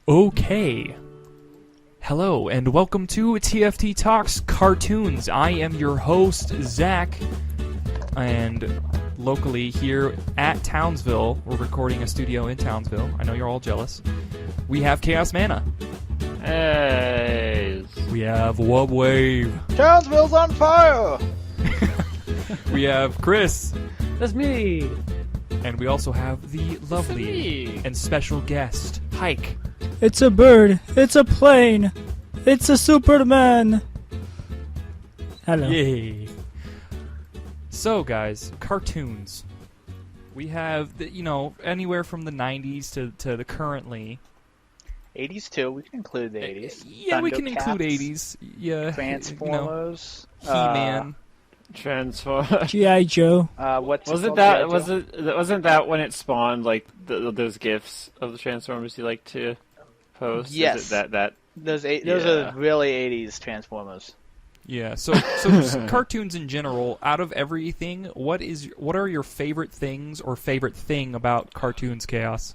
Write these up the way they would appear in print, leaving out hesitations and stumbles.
Okay. Hello, and welcome to TFT Talks Cartoons. I am your host, Zach, and locally here at Townsville, we're recording a studio in Townsville. I know you're all jealous. We have Chaos Mana. Hey. We have Wub Wave. Townsville's on fire! We have Chris. That's me. And we also have the lovely and special guest, Hike. It's a bird. It's a plane. It's a Superman. Hello. Yay. So, guys, cartoons. We have, anywhere from the 90s to the currently. 80s too. We can include the 80s. Yeah, we can include 80s. Yeah. Transformers. He-Man. Transformers. G.I. Joe. Wasn't that when it spawned like those gifs of the Transformers you like to post? Yes. Is it that? Those are really 80s Transformers. Yeah. So just cartoons in general. Out of everything, what are your favorite things or favorite thing about cartoons, Chaos?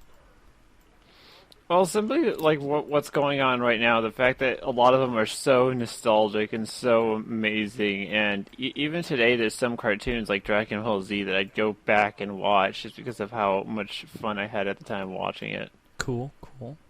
Well, simply like what's going on right now, the fact that a lot of them are so nostalgic and so amazing, and even today there's some cartoons like Dragon Ball Z that I'd go back and watch just because of how much fun I had at the time watching it. Cool.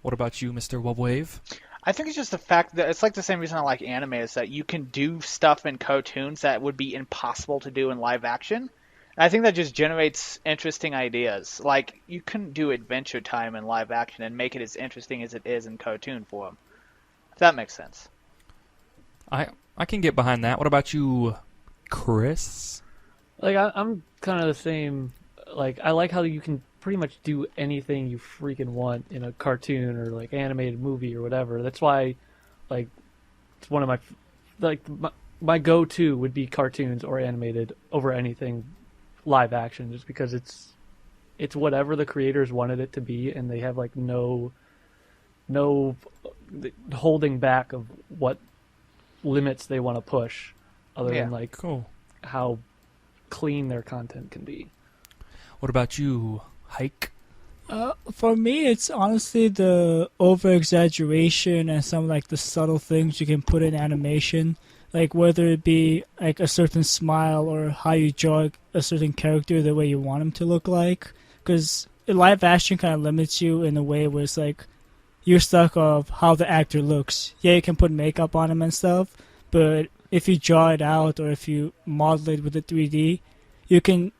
What about you, Mr. Wubwave? I think it's just the fact that it's like the same reason I like anime is that you can do stuff in cartoons that would be impossible to do in live action. I think that just generates interesting ideas. Like, you couldn't do Adventure Time in live action and make it as interesting as it is in cartoon form. If that makes sense. I can get behind that. What about you, Chris? Like, I'm kind of the same. Like, I like how you can pretty much do anything you freaking want in a cartoon or, like, animated movie or whatever. That's why, like, it's one of my... Like, my go-to would be cartoons or animated over anything live action, just because it's whatever the creators wanted it to be, and they have like no holding back of what limits they want to push, other than like how clean their content can be. What about you, Hike? For me, it's honestly the over-exaggeration and some like the subtle things you can put in animation. Like whether it be like a certain smile or how you draw a certain character the way you want him to look like. Because live action kind of limits you in a way where it's like you're stuck of how the actor looks. Yeah, you can put makeup on him and stuff, but if you draw it out or if you model it with the 3D, you can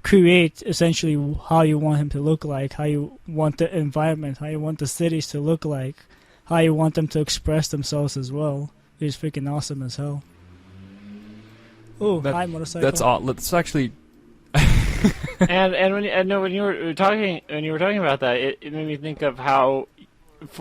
create essentially how you want him to look like, how you want the environment, how you want the cities to look like, how you want them to express themselves as well. It's freaking awesome as hell. Oh, hi motorcycle. That's all. Let's actually. and when you were talking about that, it made me think of how if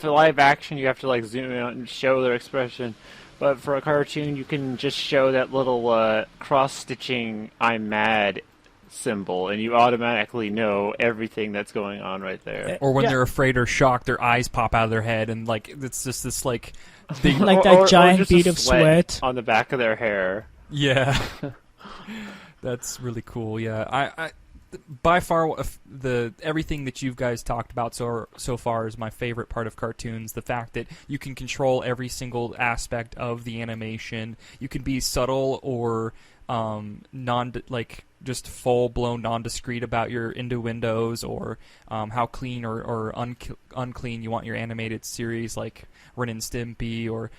a live action you have to like zoom out and show their expression, but for a cartoon you can just show that little cross stitching "I'm mad" symbol, and you automatically know everything that's going on right there. Or when they're afraid or shocked, their eyes pop out of their head, and like it's just this like big like that giant bead of sweat on the back of their hair. Yeah, that's really cool. Yeah, I by far everything that you guys talked about so far is my favorite part of cartoons. The fact that you can control every single aspect of the animation. You can be subtle or just full-blown nondescript about your innuendos or how clean or unclean you want your animated series, like Ren and Stimpy or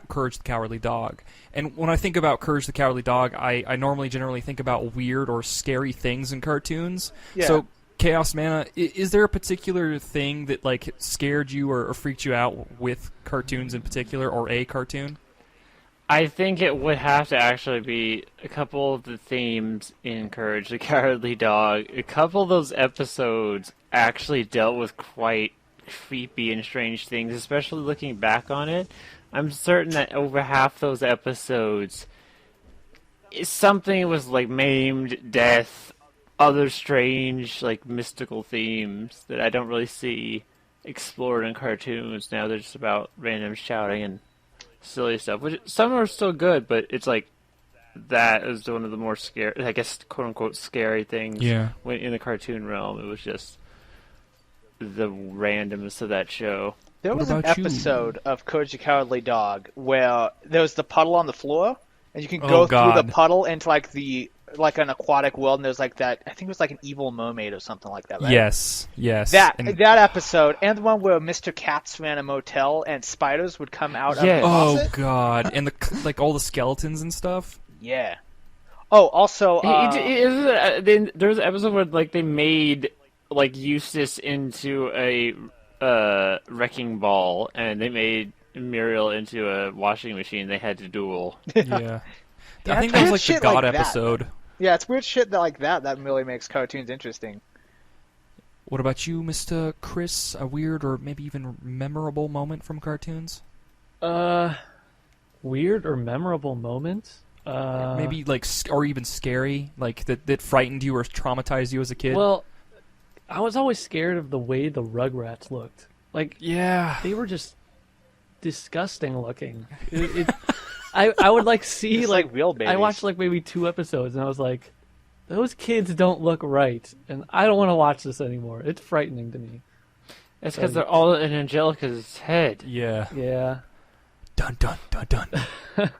Courage the Cowardly Dog. And when I think about Courage the Cowardly Dog, I normally generally think about weird or scary things in cartoons. Yeah. So, Chaos Mana, is there a particular thing that like scared you or freaked you out with cartoons in particular, or a cartoon? I think it would have to actually be a couple of the themes in Courage the Cowardly Dog. A couple of those episodes actually dealt with quite creepy and strange things, especially looking back on it. I'm certain that over half those episodes, something was like maimed, death, other strange, like mystical themes that I don't really see explored in cartoons. Now they're just about random shouting and silly stuff, which some are still good, but it's like that is one of the more quote unquote scary things. Yeah. When in the cartoon realm, it was just the randomness of that show. There What was an about you? episode of Courage the Cowardly Dog where there was the puddle on the floor, and you can Oh, go through the God. puddle into like an aquatic world, and there's like that. I think it was like an evil mermaid or something like that. Right? Yes. That And- episode, and the one where Mr. Katz ran a motel and spiders would come out of the Yes. oh faucet. God, and like all the skeletons and stuff. Yeah. Oh, also, There's an episode where like they made like Eustace into a wrecking ball, and they made Muriel into a washing machine. They had to duel. Yeah. Yeah, I think it's that was weird like the shit God like that. episode. yeah, it's weird shit like that really makes cartoons interesting. What about you, Mr. Chris? A weird or maybe even memorable moment from cartoons? Weird or memorable moment? Maybe like or even scary, like that frightened you or traumatized you as a kid. Well, I was always scared of the way the Rugrats looked. Like, yeah. they were just disgusting looking. I would like see It's like like real babies. I watched like maybe 2 episodes and I was like, those kids don't look right, and I don't want to watch this anymore. It's frightening to me. It's because they're all in Angelica's head. Yeah. Yeah. Dun dun dun dun.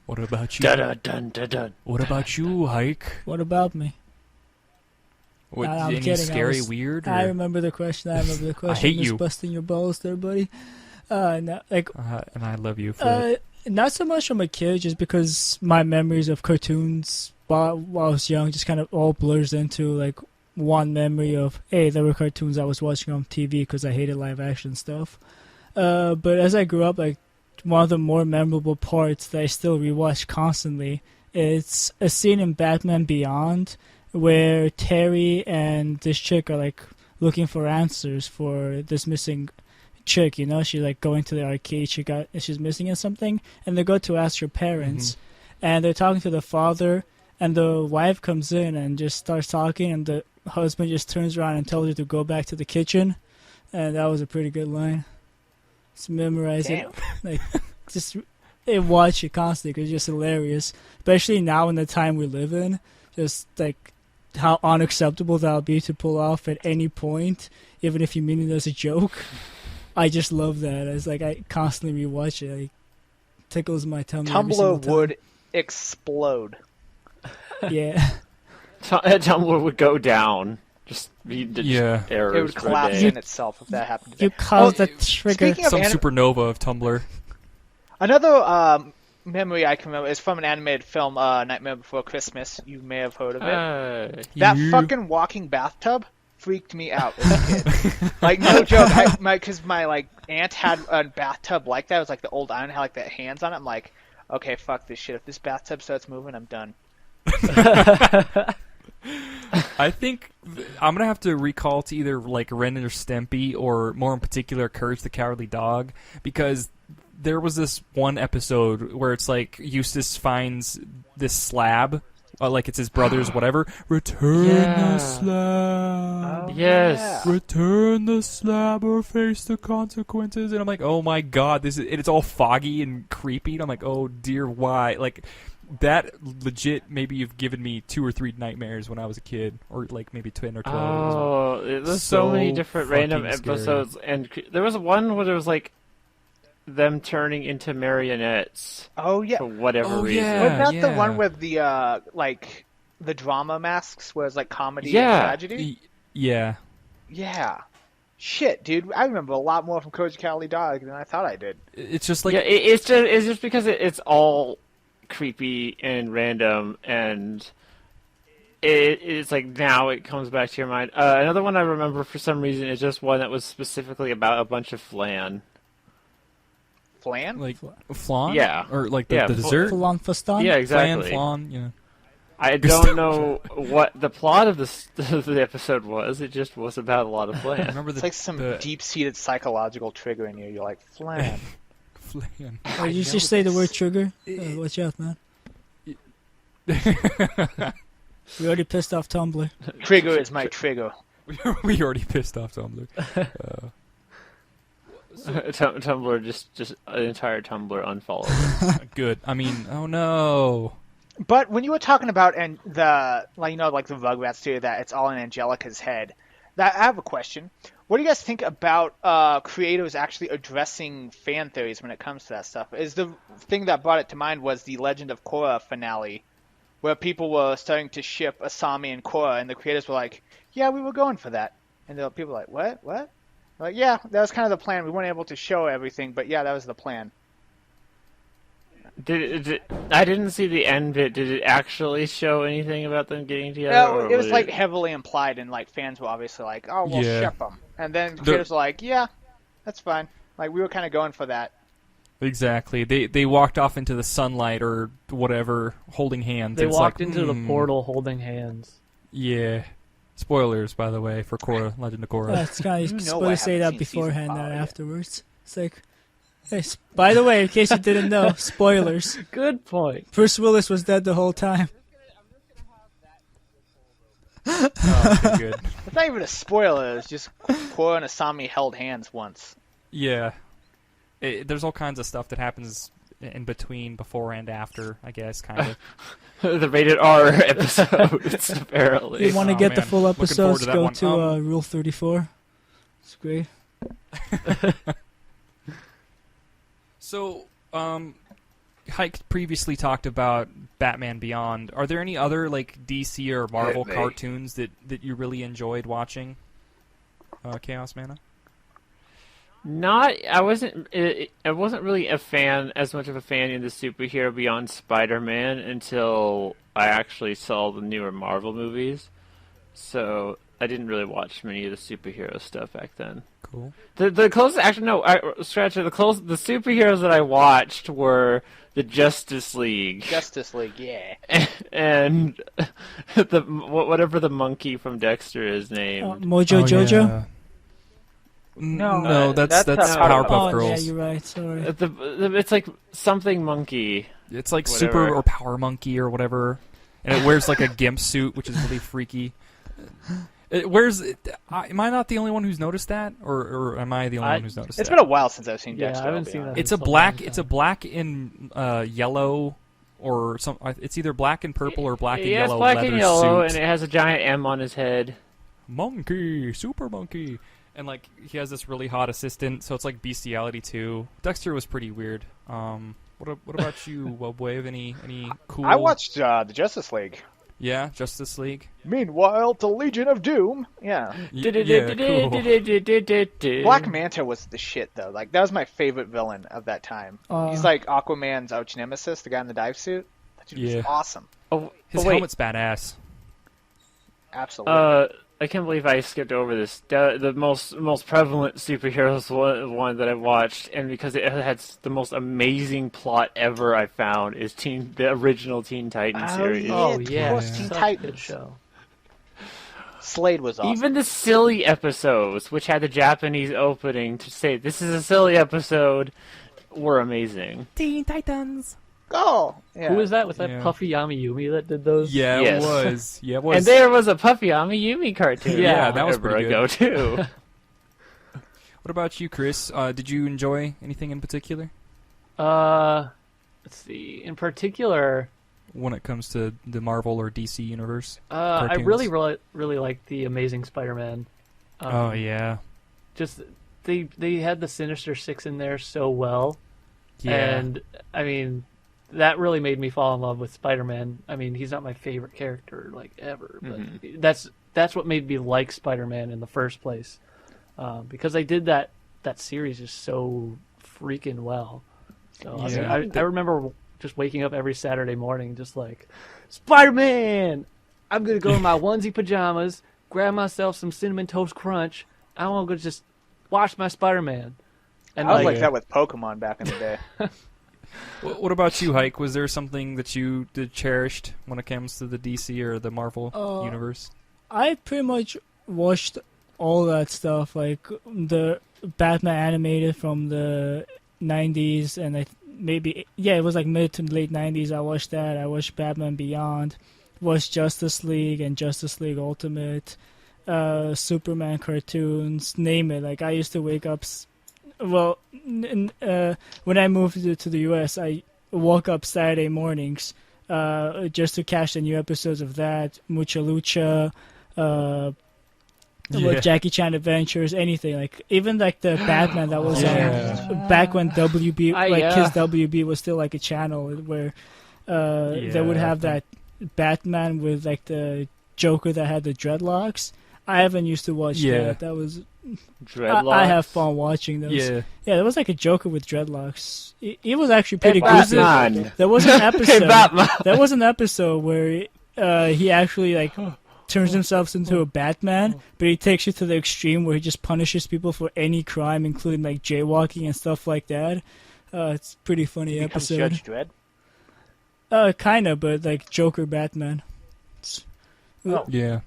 What about you? Dun dun dun dun dun. What about you, Hike? What about me? What, I'm any kidding, I scary, was- weird? Or... I remember the question. hate Just you. busting your balls there, buddy. No, like and I love you for it. not so much from a kid, just because my memories of cartoons while I was young just kind of all blurs into like one memory of, hey, there were cartoons I was watching on TV because I hated live action stuff. But as I grew up, like one of the more memorable parts that I still rewatch constantly, it's a scene in Batman Beyond where Terry and this chick are like looking for answers for this missing chick, you know. She's like going to the arcade, she's missing in something, and they go to ask her parents, and they're talking to the father, and the wife comes in and just starts talking, and the husband just turns around and tells her to go back to the kitchen, and that was a pretty good line. Just memorize it, like just watch it constantly because it's just hilarious, especially now in the time we live in. Just like how unacceptable that'll be to pull off at any point, even if you mean it as a joke. I just love that. It's like I constantly rewatch it. Like, tickles my tummy. every single Tumblr time. would explode. Yeah. Tumblr would go down. Just be Yeah. errors It would for a collapse day. in itself if that happened today. You caused Oh, the trigger. speaking of Some supernova of Tumblr. Another memory I can remember is from an animated film, Nightmare Before Christmas. You may have heard of it. That You- fucking walking bathtub freaked me out as a kid. Like, no joke. Because my like aunt had a bathtub like that. It was like the old iron, had like the hands on it. I'm like, okay, fuck this shit. If this bathtub starts moving, I'm done. I think I'm gonna have to recall to either like Ren or Stimpy, or more in particular, Courage the Cowardly Dog, because there was this one episode where it's like Eustace finds this slab, like it's his brother's whatever. Return Yeah. the slab. Yes. Return the slab or face the consequences. And I'm like, oh my god, it's all foggy and creepy. And I'm like, oh dear, why? Like, that legit, maybe you've given me 2 or 3 nightmares when I was a kid, or like maybe 10 or 12. Oh, there's so many so different random fucking scary. episodes, and there was one where there was like them turning into marionettes Oh, yeah. for whatever Oh, reason. yeah. Wasn't that the one with the, like, the drama masks, where it's like comedy Yeah. and tragedy? Yeah. Yeah. Shit, dude. I remember a lot more from Courage the Cowardly Dog than I thought I did. It's just like, Yeah, it's just because it's all creepy and random, and it's like now it comes back to your mind. Another one I remember for some reason is just one that was specifically about a bunch of flan. Flan? like flan? Yeah. Or like the, Yeah, the dessert? Flan Fastan? Yeah, Flan, exactly. flan, yeah. I don't know what the plot of the episode was. It just was about a lot of I flan. remember It's the, like some the deep-seated psychological trigger in you. You're like, flan. flan. Or you just say the word trigger? Watch out, man. We already pissed off Tumblr. Trigger is my trigger. We already pissed off Tumblr. Tumblr just an entire Tumblr unfollowed. Good. I mean, oh no. But when you were talking about and the like, you know, like the Rugrats theory that it's all in Angelica's head, that I have a question. What do you guys think about creators actually addressing fan theories when it comes to that stuff? Is the thing that brought it to mind was the Legend of Korra finale, where people were starting to ship Asami and Korra, and the creators were like, "Yeah, we were going for that," and the people were like, "What? What?" Like, yeah, that was kind of the plan. We weren't able to show everything, but yeah, that was the plan. I didn't see the end bit. Did it actually show anything about them getting together? Yeah, or it was like heavily implied, and like fans were obviously like, "Oh, we'll Yeah. ship them," and then the creators were like, "Yeah, that's fine." Like we were kind of going for that. Exactly. They walked off into the sunlight or whatever, holding hands. They It's walked like, into the portal holding hands. Yeah. Spoilers, by the way, for Korra, Legend of Korra. It's kind of You know supposed I to say haven't that seen season beforehand, not 5 yet. afterwards. It's like, hey, by the way, in case you didn't know, spoilers. Good point. Bruce Willis was dead the whole time. Oh, okay, good. It's not even a spoiler. It's just Korra and Asami held hands once. Yeah. There's all kinds of stuff that happens in between, before and after, I guess, kind of. the rated R episodes, apparently. If you want to Oh, get the man. full Looking forward episodes, to that go one. to Rule 34. It's great. So, Hike previously talked about Batman Beyond. Are there any other like DC or Marvel Hit me. cartoons that you really enjoyed watching? Chaos Mana? I wasn't really as much of a fan in the superhero beyond Spider-Man until I actually saw the newer Marvel movies. So I didn't really watch many of the superhero stuff back then. Cool. The closest, actually no, the superheroes that I watched were the Justice League Justice League, yeah. and whatever the monkey from Dexter is named. Mojo Jojo? Yeah. No, that's that's Powerpuff Oh, yeah, Girls. you're right. Sorry. It's like something monkey. It's like Whatever. Super or Power Monkey or whatever, and it wears like a gimp suit, which is really freaky. Am I not the only one who's noticed that, or am I the only one who's noticed It's that? been a while since I've seen Yeah, Dexter. I haven't I'll be seen honest. that. It's a black. It's a black in yellow, or some. It's either black and purple or black and Yeah, yellow it's black leather and yellow, suit. and it has a giant M on his head. Monkey, super monkey, and like he has this really hot assistant. So it's like bestiality too. Dexter was pretty weird. What about you, Webwave? Any cool? I watched the Justice League. Yeah, Justice League. Meanwhile, the Legion of Doom. Yeah. Yeah, cool. Black Manta was the shit, though. Like, that was my favorite villain of that time. He's like Aquaman's arch nemesis, the guy in the dive suit. That dude Yeah. was awesome. His wait. helmet's badass. Absolutely. I can't believe I skipped over this. The most prevalent superheroes one that I watched, and because it had the most amazing plot ever, I found is the original Teen Titans series. yeah. Oh of yeah, course, Teen such a Titans. good show. Slade was awesome. Even the silly episodes, which had the Japanese opening to say this is a silly episode, were amazing. Teen Titans. Oh, yeah. Who was that? Was that Yeah. Puffy Amiyumi that did those? Yeah, Yes. it was. Yeah, it was. And there was a Puffy Amiyumi cartoon. Yeah, that was forever pretty ago too. What about you, Chris? Did you enjoy anything in particular Let's see. In particular, when it comes to the Marvel or DC universe? I Cartoons. really liked the Amazing Spider-Man. Oh yeah, Just they had the Sinister Six in there so well, yeah. and I mean that really made me fall in love with Spider-Man. I mean, he's not my favorite character like ever, but that's what made me like Spider-Man in the first place, because they did that series just so freaking well. So I, Yeah. mean, I remember just waking up every Saturday morning just like, Spider-Man! I'm going to go in my onesie pajamas, grab myself some Cinnamon Toast Crunch. I want to go just watch my Spider-Man. And I was like that with Pokemon back in the day. What about you, Hike? Was there something that you cherished when it comes to the DC or the Marvel universe? I pretty much watched all that stuff, like the Batman animated from the 90s, and it was like mid to late 90s. I watched that. I watched Batman Beyond, watched Justice League and Justice League Ultimate, Superman cartoons, name it. Like I used to wake up. When I moved to the US, I woke up Saturday mornings just to catch the new episodes of that, Mucha Lucha, Yeah. Jackie Chan Adventures, anything like even like the Batman that was back when WB Kids WB was still like a channel where they would have that Batman with like the Joker that had the dreadlocks. I haven't used to watch that. That was Dreadlocks. I have fun watching those. Yeah. Yeah, there was like a Joker with dreadlocks. He was actually pretty good. Batman. There was an episode. Batman. There was an episode where he actually like turns himself into a Batman, but he takes it to the extreme where he just punishes people for any crime, including like jaywalking and stuff like that. It's a pretty funny Becomes episode. Judge Dredd. Kinda, but like Joker Batman. Yeah.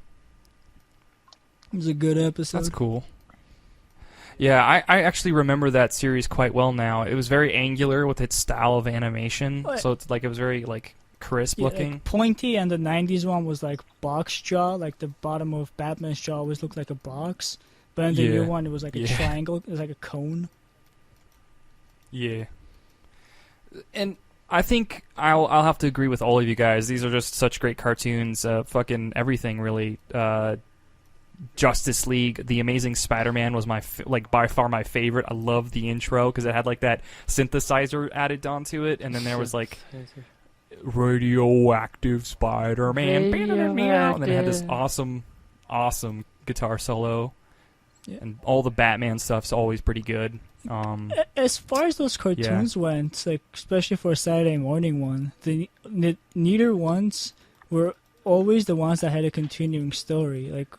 It was a good episode. That's cool. Yeah, I actually remember that series quite well now. It was very angular with its style of animation, so it's like it was very like crisp looking. Like pointy, and the 90s one was like box jaw, like the bottom of Batman's jaw always looked like a box. But in the new one, it was like a triangle, it was like a cone. Yeah. And I think I'll have to agree with all of you guys. These are just such great cartoons. Fucking everything, really. Justice League, The Amazing Spider-Man was by far my favorite. I loved the intro because it had like that synthesizer added onto it, and then there was like radioactive Spider-Man, and then it had this awesome guitar solo, and all the Batman stuff's always pretty good. As far as those cartoons went, like especially for a Saturday morning one, the neater ones were always the ones that had a continuing story, like.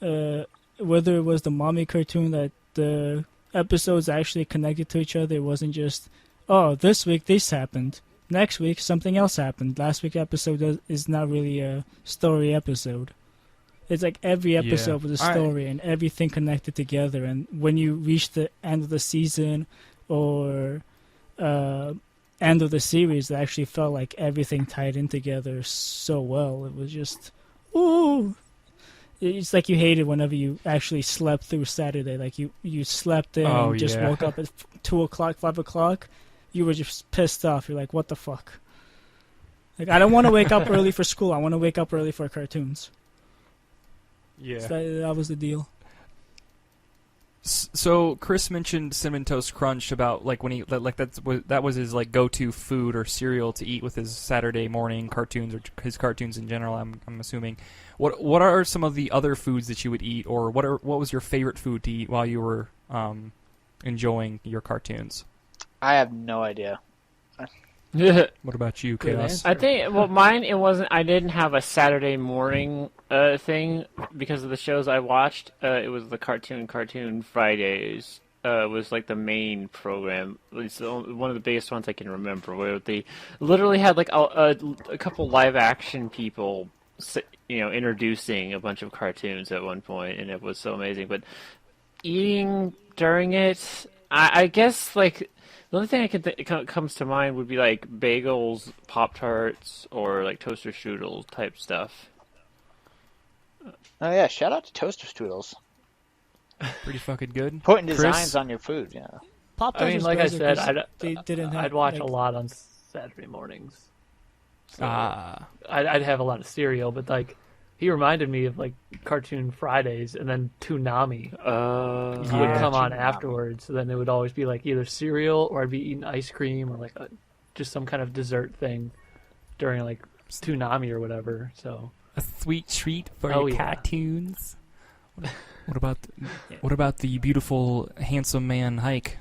Whether it was the mommy cartoon that the episodes actually connected to each other, it wasn't just, oh, this week this happened, next week something else happened, last week's episode is not really a story episode. It's like every episode was a story and everything connected together, and when you reach the end of the season or end of the series, it actually felt like everything tied in together so well. It was just, ooh. It's like you hated whenever you actually slept through Saturday. Like you slept in and just woke up at 2 o'clock, 5 o'clock. You were just pissed off. You're like, what the fuck? Like, I don't want to wake up early for school. I want to wake up early for cartoons. Yeah. So that was the deal. So Chris mentioned Cinnamon Toast Crunch about like when he like that was his like go-to food or cereal to eat with his Saturday morning cartoons or his cartoons in general. I'm assuming. What are some of the other foods that you would eat, or what was your favorite food to eat while you were enjoying your cartoons? I have no idea. What about you, Chaos? I think mine I didn't have a Saturday morning thing because of the shows I watched. It was the Cartoon Fridays. Was like the main program. It's one of the biggest ones I can remember, where they literally had like a couple live action people, introducing a bunch of cartoons at one point, and it was so amazing. But eating during it, I guess like. The only thing I can comes to mind would be like bagels, Pop-Tarts, or like toaster strudel type stuff. Oh yeah, shout out to toaster strudels. Pretty fucking good. Putting Chris? designs on your food, yeah. Pop-Tarts I mean, like I said, I'd watch like, a lot on Saturday mornings. So Ah. I'd have a lot of cereal, but like he reminded me of like Cartoon Fridays, and then Toonami would come on afterwards. So then it would always be like either cereal or I'd be eating ice cream or like just some kind of dessert thing during like Toonami or whatever. So a sweet treat for your cartoons. What about the beautiful handsome man Hike?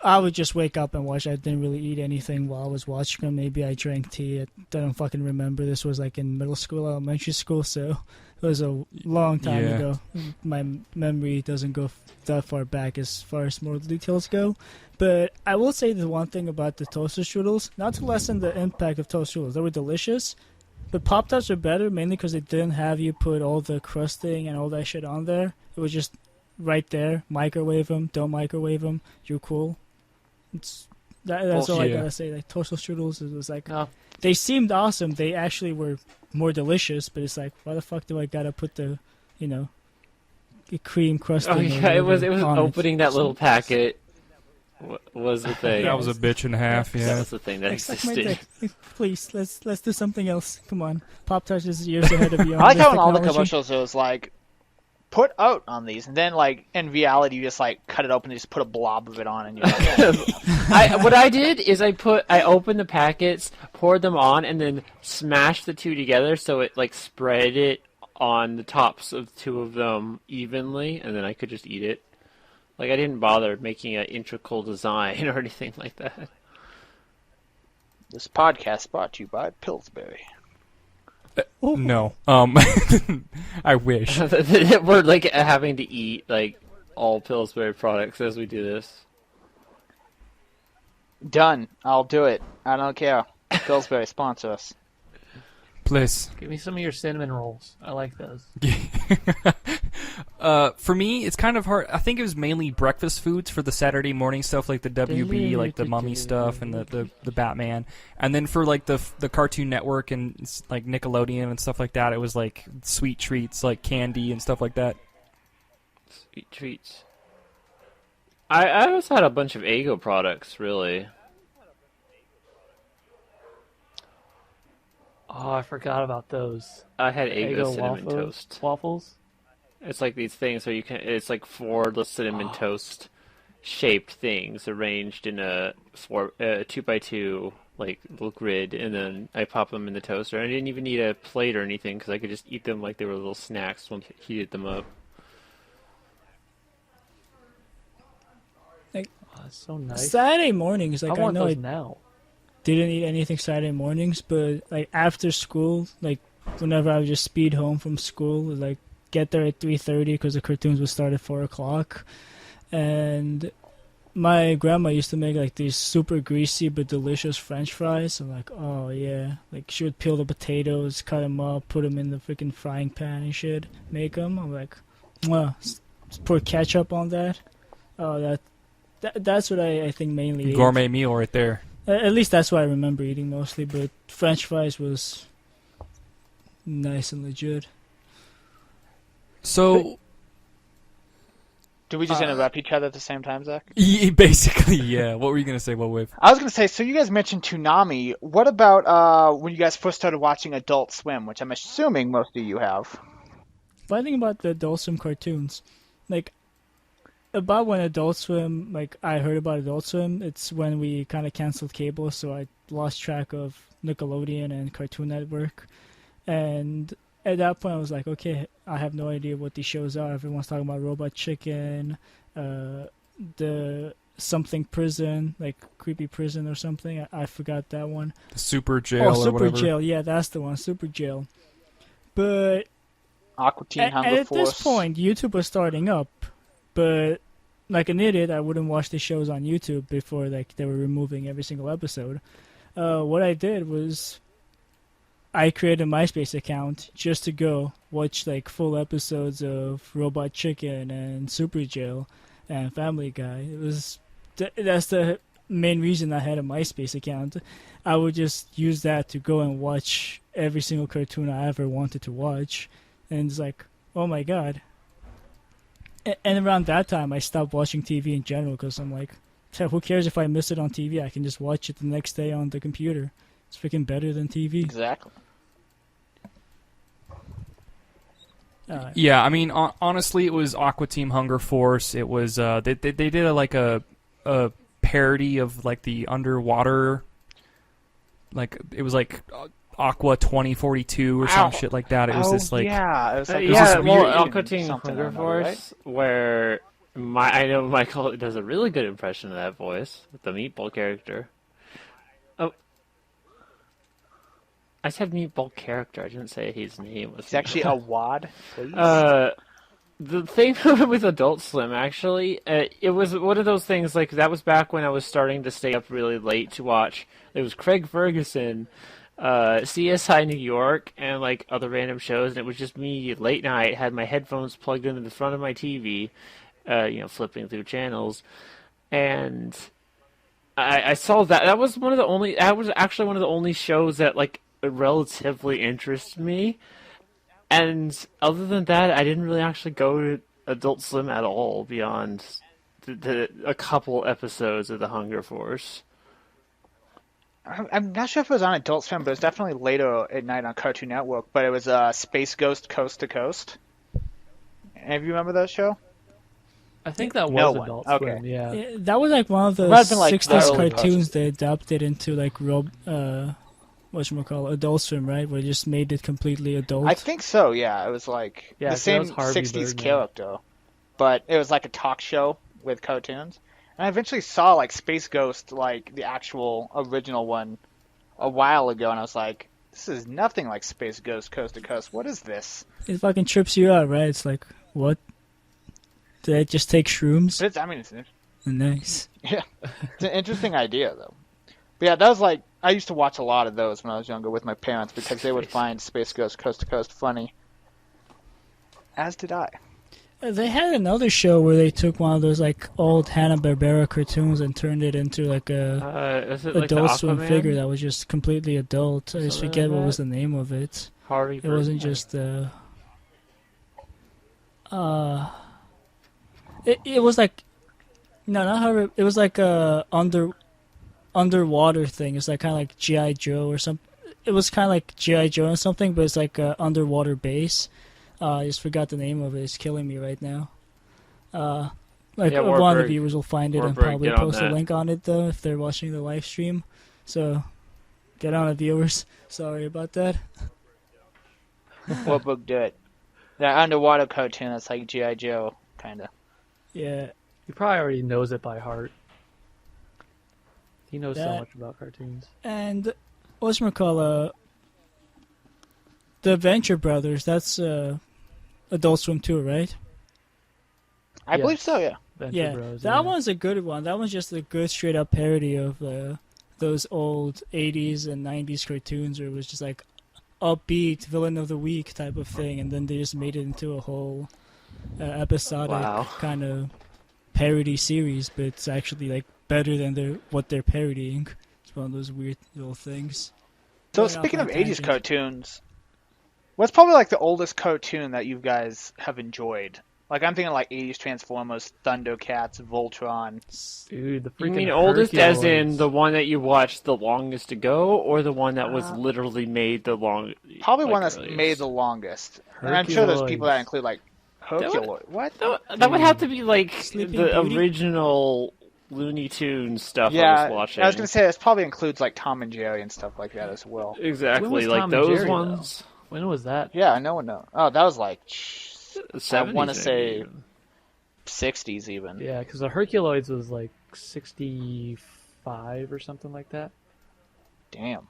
I would just wake up and watch. I didn't really eat anything while I was watching them. Maybe I drank tea. I don't fucking remember. This was like in middle school, elementary school, so it was a long time ago. My memory doesn't go that far back as far as more details go. But I will say the one thing about the toaster strudels, not to lessen the impact of toaster strudels, they were delicious. But Pop-Tarts are better mainly because they didn't have you put all the crusting and all that shit on there. It was just right there. Microwave them, don't microwave them. You're cool. That's all I gotta say. Like toaster strudels, it was like they seemed awesome. They actually were more delicious, but it's like, why the fuck do I gotta put the cream crusting? Oh yeah, it was opening that little packet was the thing. That was a bitch and a half. Yeah, that was the thing that existed. Please, let's do something else. Come on, Pop-Tarts is years ahead of you. I like how in all the commercials it was like put oat on these, and then like in reality, you just like cut it open and just put a blob of it on, and you're like, What I did is I opened the packets, poured them on, and then smashed the two together so it like spread it on the tops of two of them evenly, and then I could just eat it. Like I didn't bother making an integral design or anything like that. this podcast brought to you by Pillsbury. No. I wish. We're like having to eat like all Pillsbury products as we do this. Done. I'll do it. I don't care. Pillsbury, sponsor us. Please. Give me some of your cinnamon rolls. I like those. For me, it's kind of hard. I think it was mainly breakfast foods for the Saturday morning stuff, like the WB, like the Mummy stuff and the Batman. And then for like the Cartoon Network and like Nickelodeon and stuff like that, it was like sweet treats, like candy and stuff like that. Sweet treats. I also had a bunch of Eggo products, really. Oh, I forgot about those. I had Eggo cinnamon waffles? toast. Waffles? It's like these things where it's like four little cinnamon toast shaped things arranged in a 2x2 like little grid, and then I pop them in the toaster. I didn't even need a plate or anything because I could just eat them like they were little snacks once I heated them up. Oh, that's so nice. Saturday mornings, like I want know those I now. didn't eat anything Saturday mornings, but like after school, like whenever I would just speed home from school, like get there at 3:30 because the cartoons would start at 4:00, and my grandma used to make like these super greasy but delicious French fries. I'm like, oh yeah, like she would peel the potatoes, cut them up, put them in the freaking frying pan and shit, make them. I'm like, wow, pour ketchup on that. Oh, that's what I think mainly ate. Gourmet meal right there. At least that's what I remember eating mostly, but French fries was nice and legit. So, Did we just interrupt each other at the same time, Zach? basically, yeah. What were you going to say, What Whip? I was going to say, so you guys mentioned Toonami. What about when you guys first started watching Adult Swim, which I'm assuming most of you have? But I think about the Adult Swim cartoons, like about when Adult Swim, like I heard about Adult Swim, it's when we kind of canceled cable, so I lost track of Nickelodeon and Cartoon Network, and at that point I was like, okay, I have no idea what these shows are. Everyone's talking about Robot Chicken, the something prison, like Creepy Prison or something. I forgot that one. The Super Jail or Super whatever. Jail, yeah, that's the one, Super Jail. But Aqua Teen Hunger at Force. this point, YouTube was starting up, but like an idiot, I wouldn't watch the shows on YouTube before like they were removing every single episode. What I did was I created a MySpace account just to go watch like full episodes of Robot Chicken and Super Jail and Family Guy. It was that's the main reason I had a MySpace account. I would just use that to go and watch every single cartoon I ever wanted to watch, and it's like, oh my god. And around that time, I stopped watching TV in general because I'm like, who cares if I miss it on TV? I can just watch it the next day on the computer. It's freaking better than TV. Exactly. Yeah, I mean, honestly, it was Aqua Team Hunger Force. It was they did a parody of like the underwater, like it was like Aqua 2042 or some shit like that. It was this like yeah, it was like yeah, this well, weird Aqua Teen something Hunger or another, Force, where I know Michael does a really good impression of that voice with the meatball character. Oh, I said meatball character. I didn't say his name was. It's actually a wad, please. The thing with Adult Swim, actually, it was one of those things, like, that was back when I was starting to stay up really late to watch. It was Craig Ferguson, CSI New York, and, like, other random shows, and it was just me late night, had my headphones plugged into the front of my TV, flipping through channels, and I saw that. That was actually one of the only shows that, like, relatively interested me. And other than that, I didn't really actually go to Adult Swim at all beyond a couple episodes of The Hunger Force. I'm not sure if it was on Adult Swim, but it was definitely later at night on Cartoon Network. But it was Space Ghost Coast to Coast. Have you remember that show? I think that was No one. Adult Okay. Swim. Yeah. Yeah, that was like one of the Might have been, like, 60s the early cartoons they adapted into like whatchamacallit, Adult Swim, right? Where they just made it completely adult. I think so. Yeah, it was like Yeah, the 'cause that was same Harvey 60s Birdman. character, but it was like a talk show with cartoons. And I eventually saw like Space Ghost, like the actual original one, a while ago, and I was like, this is nothing like Space Ghost Coast to Coast. What is this? It fucking trips you out, right? It's like, what? Did I just take shrooms? But it's Nice. yeah, it's an interesting idea though. But yeah, that was like I used to watch a lot of those when I was younger with my parents because they would find Space Ghost Coast to Coast funny. As did I. They had another show where they took one of those like old Hanna-Barbera cartoons and turned it into like a Is it like the Adult Swim Aquaman? figure that was just completely adult. I just Something forget like what was that? the name of it. Harvey It wasn't Birdman. just it was like no, not Harvey. It was like a underwater thing. It's like kind of like GI Joe or something. It was kind of like GI Joe or something, but it's like a underwater base. I just forgot the name of it. It's killing me right now. Like Yeah, one of the Warburg. viewers will find it and Warburg, probably get on post a that. link on it though if they're watching the live stream. So get on it, viewers. Sorry about that. What book did it? That underwater cartoon that's like G.I. Joe, kind of. Yeah, He probably already knows it by heart. He knows so That- much about cartoons. and whatchamacallit, the Venture Brothers. That's Adult Swim too, right? I Yes. believe so, yeah. Venture Yeah, Bros, that one's a good one. That one's just a good straight up parody of those old 80s and 90s cartoons where it was just like upbeat villain of the week type of thing, and then they just made it into a whole episodic Wow. kind of parody series, but it's actually like better than what they're parodying. It's one of those weird little things. So Going off speaking on of a 80s tangent. cartoons, what's probably like the oldest cartoon that you guys have enjoyed? Like I'm thinking like 80s Transformers, Thundercats, Voltron. Dude, the freaking You mean oldest as in Herculoids. the one that you watched the longest ago, or the one that was Uh, literally made the long? Probably like, one that's earliest? made the longest. And I'm sure there's people that Herculoids. include like Herculoid. What? That would have to be like Sleeping the Beauty? original Looney Tunes stuff I Yeah, was watching. I was gonna say this probably includes like Tom and Jerry and stuff like that as well. When Exactly, was like Tom and those Jerry, ones. though? When was that? Yeah, no one knows. Oh, that was like I 70s, want to say maybe. 60s even. Yeah, because the Herculoids was like 65 or something like that. Damn.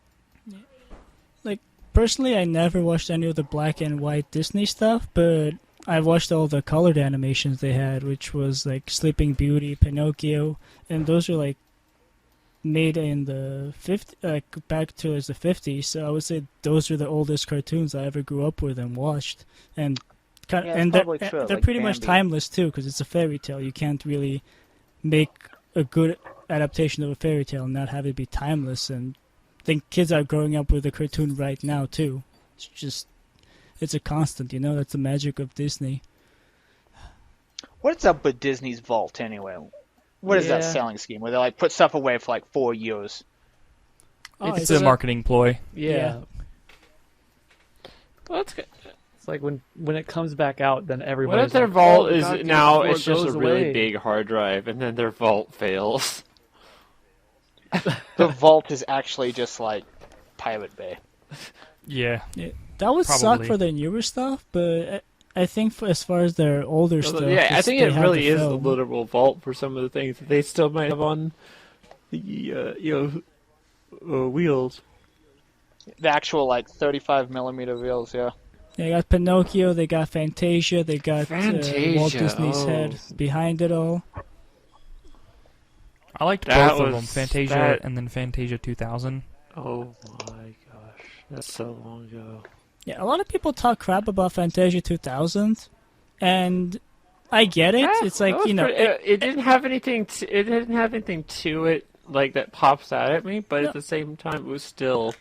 Personally, I never watched any of the black and white Disney stuff, but I watched all the colored animations they had, which was like Sleeping Beauty, Pinocchio, and those are like made in the 50s, like back to the 50s. So I would say those are the oldest cartoons I ever grew up with and watched, and Yeah, that's and probably they're, true, they're like pretty much Bambi. timeless too, because it's a fairy tale. You can't really make a good adaptation of a fairy tale and not have it be timeless. And I think kids are growing up with the cartoon right now too. It's a constant, you know. That's the magic of Disney. What's up with Disney's Vault anyway? What is that Yeah. selling scheme where they like put stuff away for like 4 years? Oh, It's a marketing ploy. Yeah. Well, that's good. It's like when it comes back out, then What everybody's if their like, vault "Oh, is God, give it now before it's it just a goes really away." big hard drive, and then their vault fails? The Vault is actually just like Pirate Bay. Yeah. That would suck Probably. for their newer stuff, but I think as far as their older stuff, Yeah, I just think they it have really the is a film. literal vault for some of the things that they still might have on the wheels. The actual like 35 millimeter reels, yeah. They got Pinocchio, they got Fantasia, they got Walt Fantasia, Disney's head oh. behind it all. I liked That both of them, was- Fantasia that- and then Fantasia 2000. Oh my gosh, that's so long ago. Yeah, a lot of people talk crap about Fantasia 2000, and I get it. It's like, you know, it didn't have anything. It didn't have anything to it like that pops out at me, but No. at the same time, it was still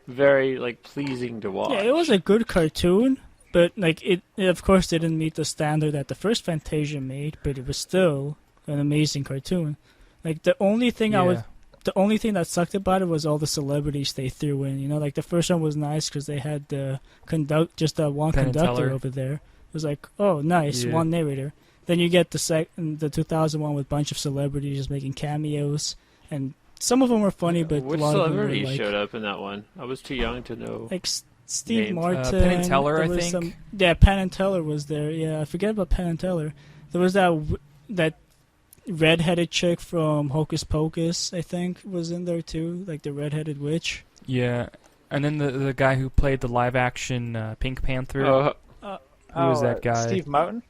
very like pleasing to watch. yeah, it was a good cartoon, but like it of course didn't meet the standard that the first Fantasia made, but it was still an amazing cartoon. Like the only thing the only thing that sucked about it was all the celebrities they threw in. You know, like the first one was nice because they had the just that one Penn and conductor Teller. over there. was like, oh, nice, Yeah. one narrator. Then you get the 2001 with a bunch of celebrities just making cameos, and some of them were funny, but Which a lot of them celebrities were like, showed up in that one? I was too young to know. like Steve Names. Martin. Penn and Teller, there I was think. Yeah, Penn and Teller was there. Yeah, I forget about Penn and Teller. There was that redheaded chick from Hocus Pocus, I think, was in there too, like the redheaded witch. Yeah, and then the guy who played the live action Pink Panther. Who was that guy? Steve Martin.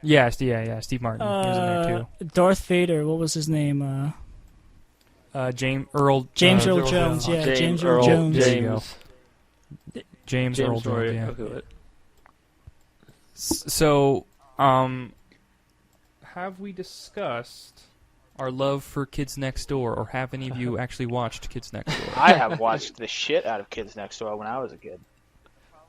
Yeah, Steve Martin. He was in there too. Darth Vader. What was his name? James Earl James Earl Jones. Jones. Yeah, James Earl Earl Jones. There you go. James. James Earl Jones. Roy- Yeah. okay. So, have we discussed our love for Kids Next Door, or have any of you actually watched Kids Next Door? I have watched the shit out of Kids Next Door when I was a kid.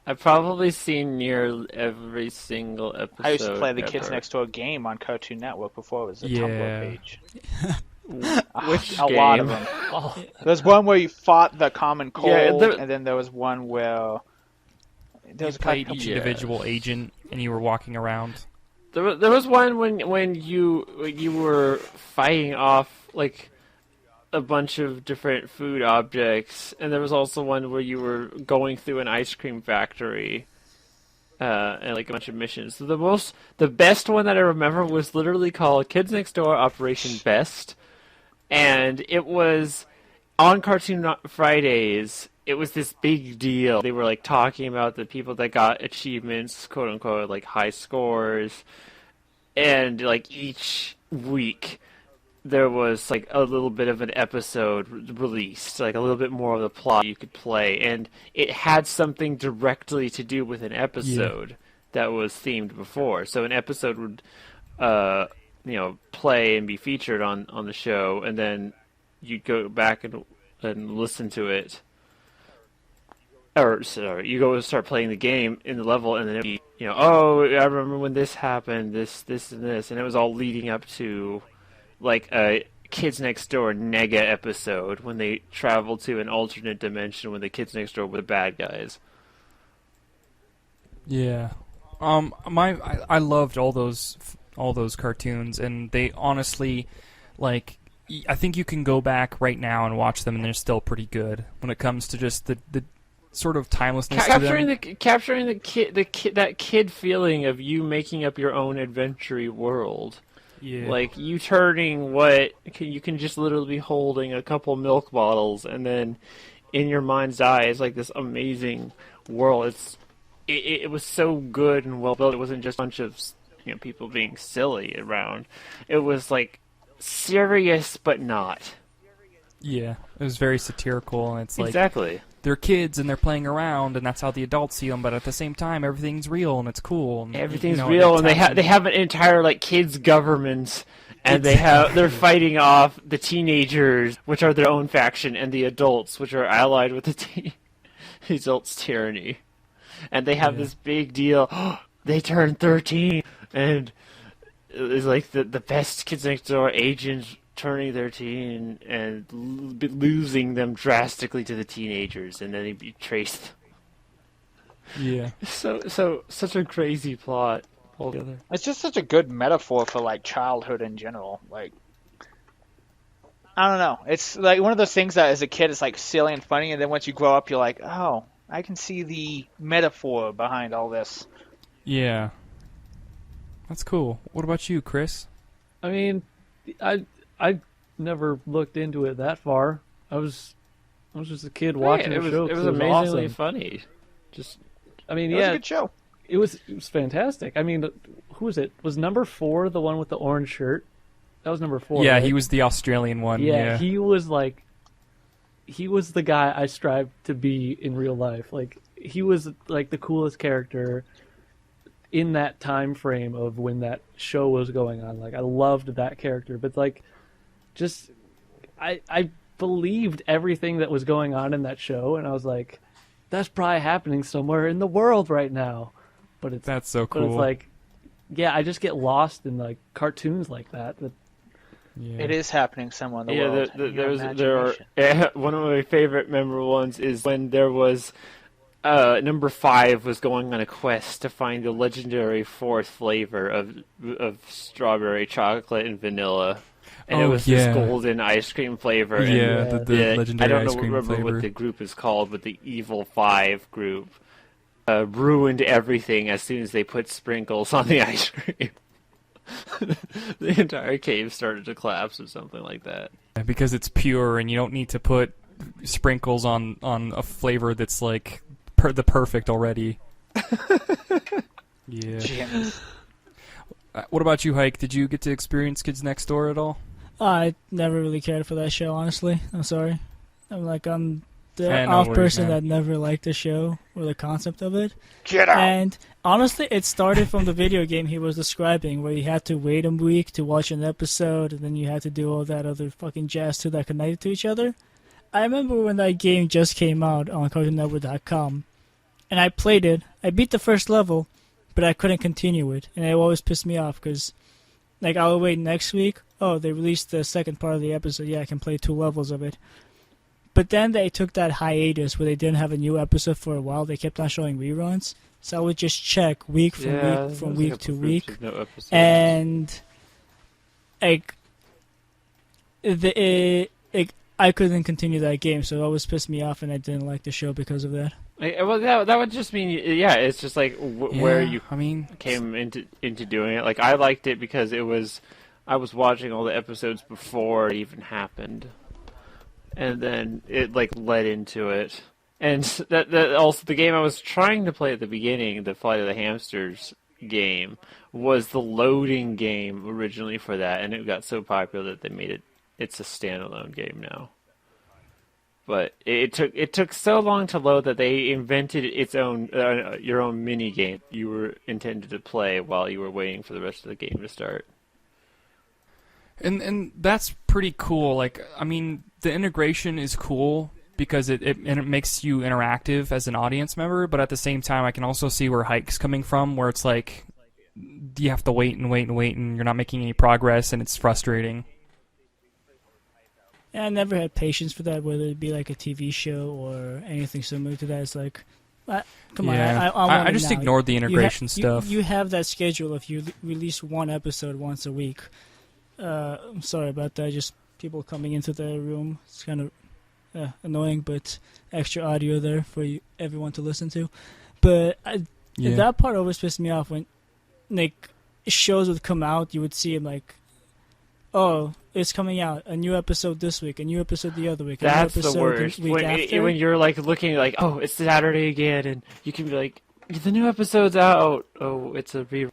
I've probably seen near every single episode. I used to play the Kids ever. Next Door game on Cartoon Network before it was a Yeah. Tumblr page. Which a lot of game? them. Oh, There's one where you fought the common cold, Yeah, there- and then there was one where there was You a played couple- each Yeah. individual agent, and you were walking around. There was one when you were fighting off like a bunch of different food objects, and there was also one where you were going through an ice cream factory, and like a bunch of missions. So the best one that I remember was literally called Kids Next Door Operation Best, and it was on Cartoon Fridays. It was this big deal. They were like talking about the people that got achievements, quote unquote, like high scores, and like each week there was like a little bit of an episode released, like a little bit more of the plot you could play, and it had something directly to do with an episode that was themed before. So an episode would, play and be featured on the show, and then you'd go back and listen to it. Or sorry, you go and start playing the game in the level, and then it'd be, oh, I remember when this happened, this, and this, and it was all leading up to like a Kids Next Door Nega episode when they traveled to an alternate dimension when the Kids Next Door were the bad guys. Yeah. I loved all those cartoons, and they honestly, like, I think you can go back right now and watch them, and they're still pretty good when it comes to just the sort of timelessness to them. Capturing that kid feeling of you making up your own adventure world. Yeah. Like you turning what you can just literally be holding a couple milk bottles, and then in your mind's eye is like this amazing world. It was so good and well built. It wasn't just a bunch of people being silly around. It was like serious but not. Yeah, it was very satirical, and it's like Exactly. they're kids and they're playing around, and that's how the adults see them. But at the same time, everything's real and it's cool. And, Everything's you know, real, it's and they happening. have an entire like kids government, and they're fighting off the teenagers, which are their own faction, and the adults, which are allied with the adults' tyranny, and they have this big deal. They turned 13, and it's like the best Kids Next Door agents turning 13 and losing them drastically to the teenagers, and then he betrays them. Yeah. So such a crazy plot altogether. It's just such a good metaphor for like childhood in general. Like, I don't know. It's like one of those things that as a kid is like silly and funny, and then once you grow up, you're like, oh, I can see the metaphor behind all this. Yeah. That's cool. What about you, Chris? I mean, I never looked into it that far. I was just a kid watching it the show. was 'cause amazingly awesome. funny. Just, I mean, It was yeah, a good show. it was fantastic. I mean, who was it? Was number 4 the one with the orange shirt? That was number 4. Yeah, right? he was the Australian one. Yeah. He was the guy I strived to be in real life. Like, he was like the coolest character in that time frame of when that show was going on. Like, I loved that character, but like, just I believed everything that was going on in that show, and I was like, that's probably happening somewhere in the world right now. But it's That's so but it's cool. like, yeah, I just get lost in like cartoons like that. Yeah. It is happening somewhere in the Yeah, world. Your there are imagination. one of my favorite memorable ones is when there was number 5 was going on a quest to find the legendary 4th flavor of strawberry, chocolate, and vanilla. And it was this golden ice cream flavor. Yeah, And the legendary I ice don't cream remember flavor. what the group is called, but the Evil 5 group ruined everything as soon as they put sprinkles on the ice cream. The entire cave started to collapse or something like that. Because it's pure, and you don't need to put sprinkles on a flavor that's like the perfect already. Yeah. Gems. What about you, Hike? Did you get to experience Kids Next Door at all? I never really cared for that show, honestly. I'm sorry. I'm the no off worries, person man. that never liked the show or the concept of it. Get out. And honestly, it started from the video game he was describing, where you had to wait a week to watch an episode, and then you had to do all that other fucking jazz too that connected to each other. I remember when that game just came out on CartoonNetwork.com, and I played it. I beat the first level, but I couldn't continue it, and it always pissed me off because, like, I'll wait next week. Oh, they released the second part of the episode. Yeah, I can play 2 levels of it. But then they took that hiatus where they didn't have a new episode for a while. They kept on showing reruns. So I would just check week from week to week. And like I couldn't continue that game, so it always pissed me off, and I didn't like the show because of that. Well, that would just mean, it's just like where you came into doing it. Like, I liked it because I was watching all the episodes before it even happened. And then it like led into it, and that also the game I was trying to play at the beginning, the Flight of the Hamsters game, was the loading game originally for that, and it got so popular that they made it's a standalone game now. But it took so long to load that they invented its own your own mini game you were intended to play while you were waiting for the rest of the game to start. And that's pretty cool. Like, I mean, the integration is cool because it makes you interactive as an audience member, but at the same time, I can also see where Hike's coming from, where it's like you have to wait and wait and wait, and you're not making any progress, and it's frustrating. And I never had patience for that, whether it be like a TV show or anything similar to that. It's like, come on, I just ignored the integration stuff. You have that schedule if you release one episode once a week. I'm sorry about that. Just people coming into the room. It's kind of annoying, but extra audio there for everyone to listen to. But that part always pissed me off when like shows would come out. You would see them like, oh, it's coming out, a new episode this week, a new episode the other week. That's a new episode the worst. The week after. When you're like looking like, oh, it's Saturday again, and you can be like, the new episode's out. Oh, it's a re.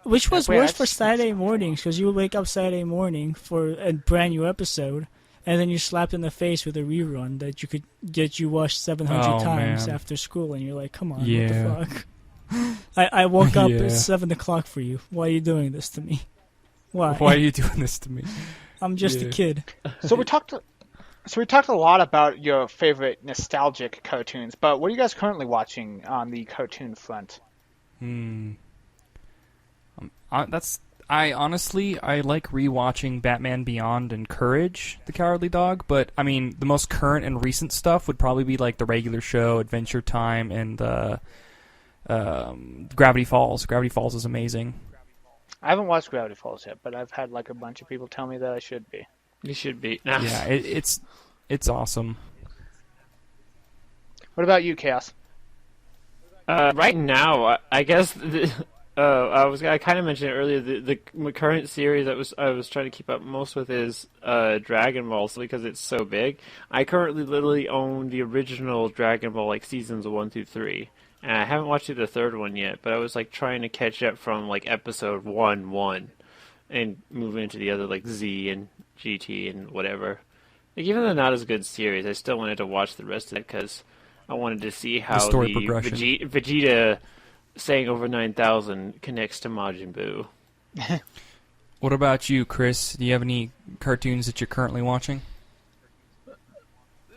Which was worse for Saturday mornings, because you would wake up Saturday morning for a brand new episode, and then you're slapped in the face with a rerun that you could get you watched 700 times after school, and you're like, come on, what the fuck? I woke up at 7 o'clock for you. Why are you doing this to me? Why? Why are you doing this to me? I'm just a kid. So we talked a lot about your favorite nostalgic cartoons, but what are you guys currently watching on the cartoon front? I honestly like rewatching Batman Beyond and Courage the Cowardly Dog, but I mean the most current and recent stuff would probably be like the regular show, Adventure Time, and Gravity Falls. Gravity Falls is amazing. I haven't watched Gravity Falls yet, but I've had like a bunch of people tell me that I should be. You should be. Yeah, it's awesome. What about you, Chaos? Right now, I guess I kind of mentioned it earlier. The current series I was trying to keep up most with is Dragon Ball, because it's so big. I currently literally own the original Dragon Ball, like seasons 1 through 3. And I haven't watched the third one yet, but I was like trying to catch up from like episode 1 and move into the other like Z and GT and whatever. Like, even though not as good series, I still wanted to watch the rest of it because I wanted to see how the Vegeta saying over 9,000 connects to Majin Buu. What about you, Chris? Do you have any cartoons that you're currently watching?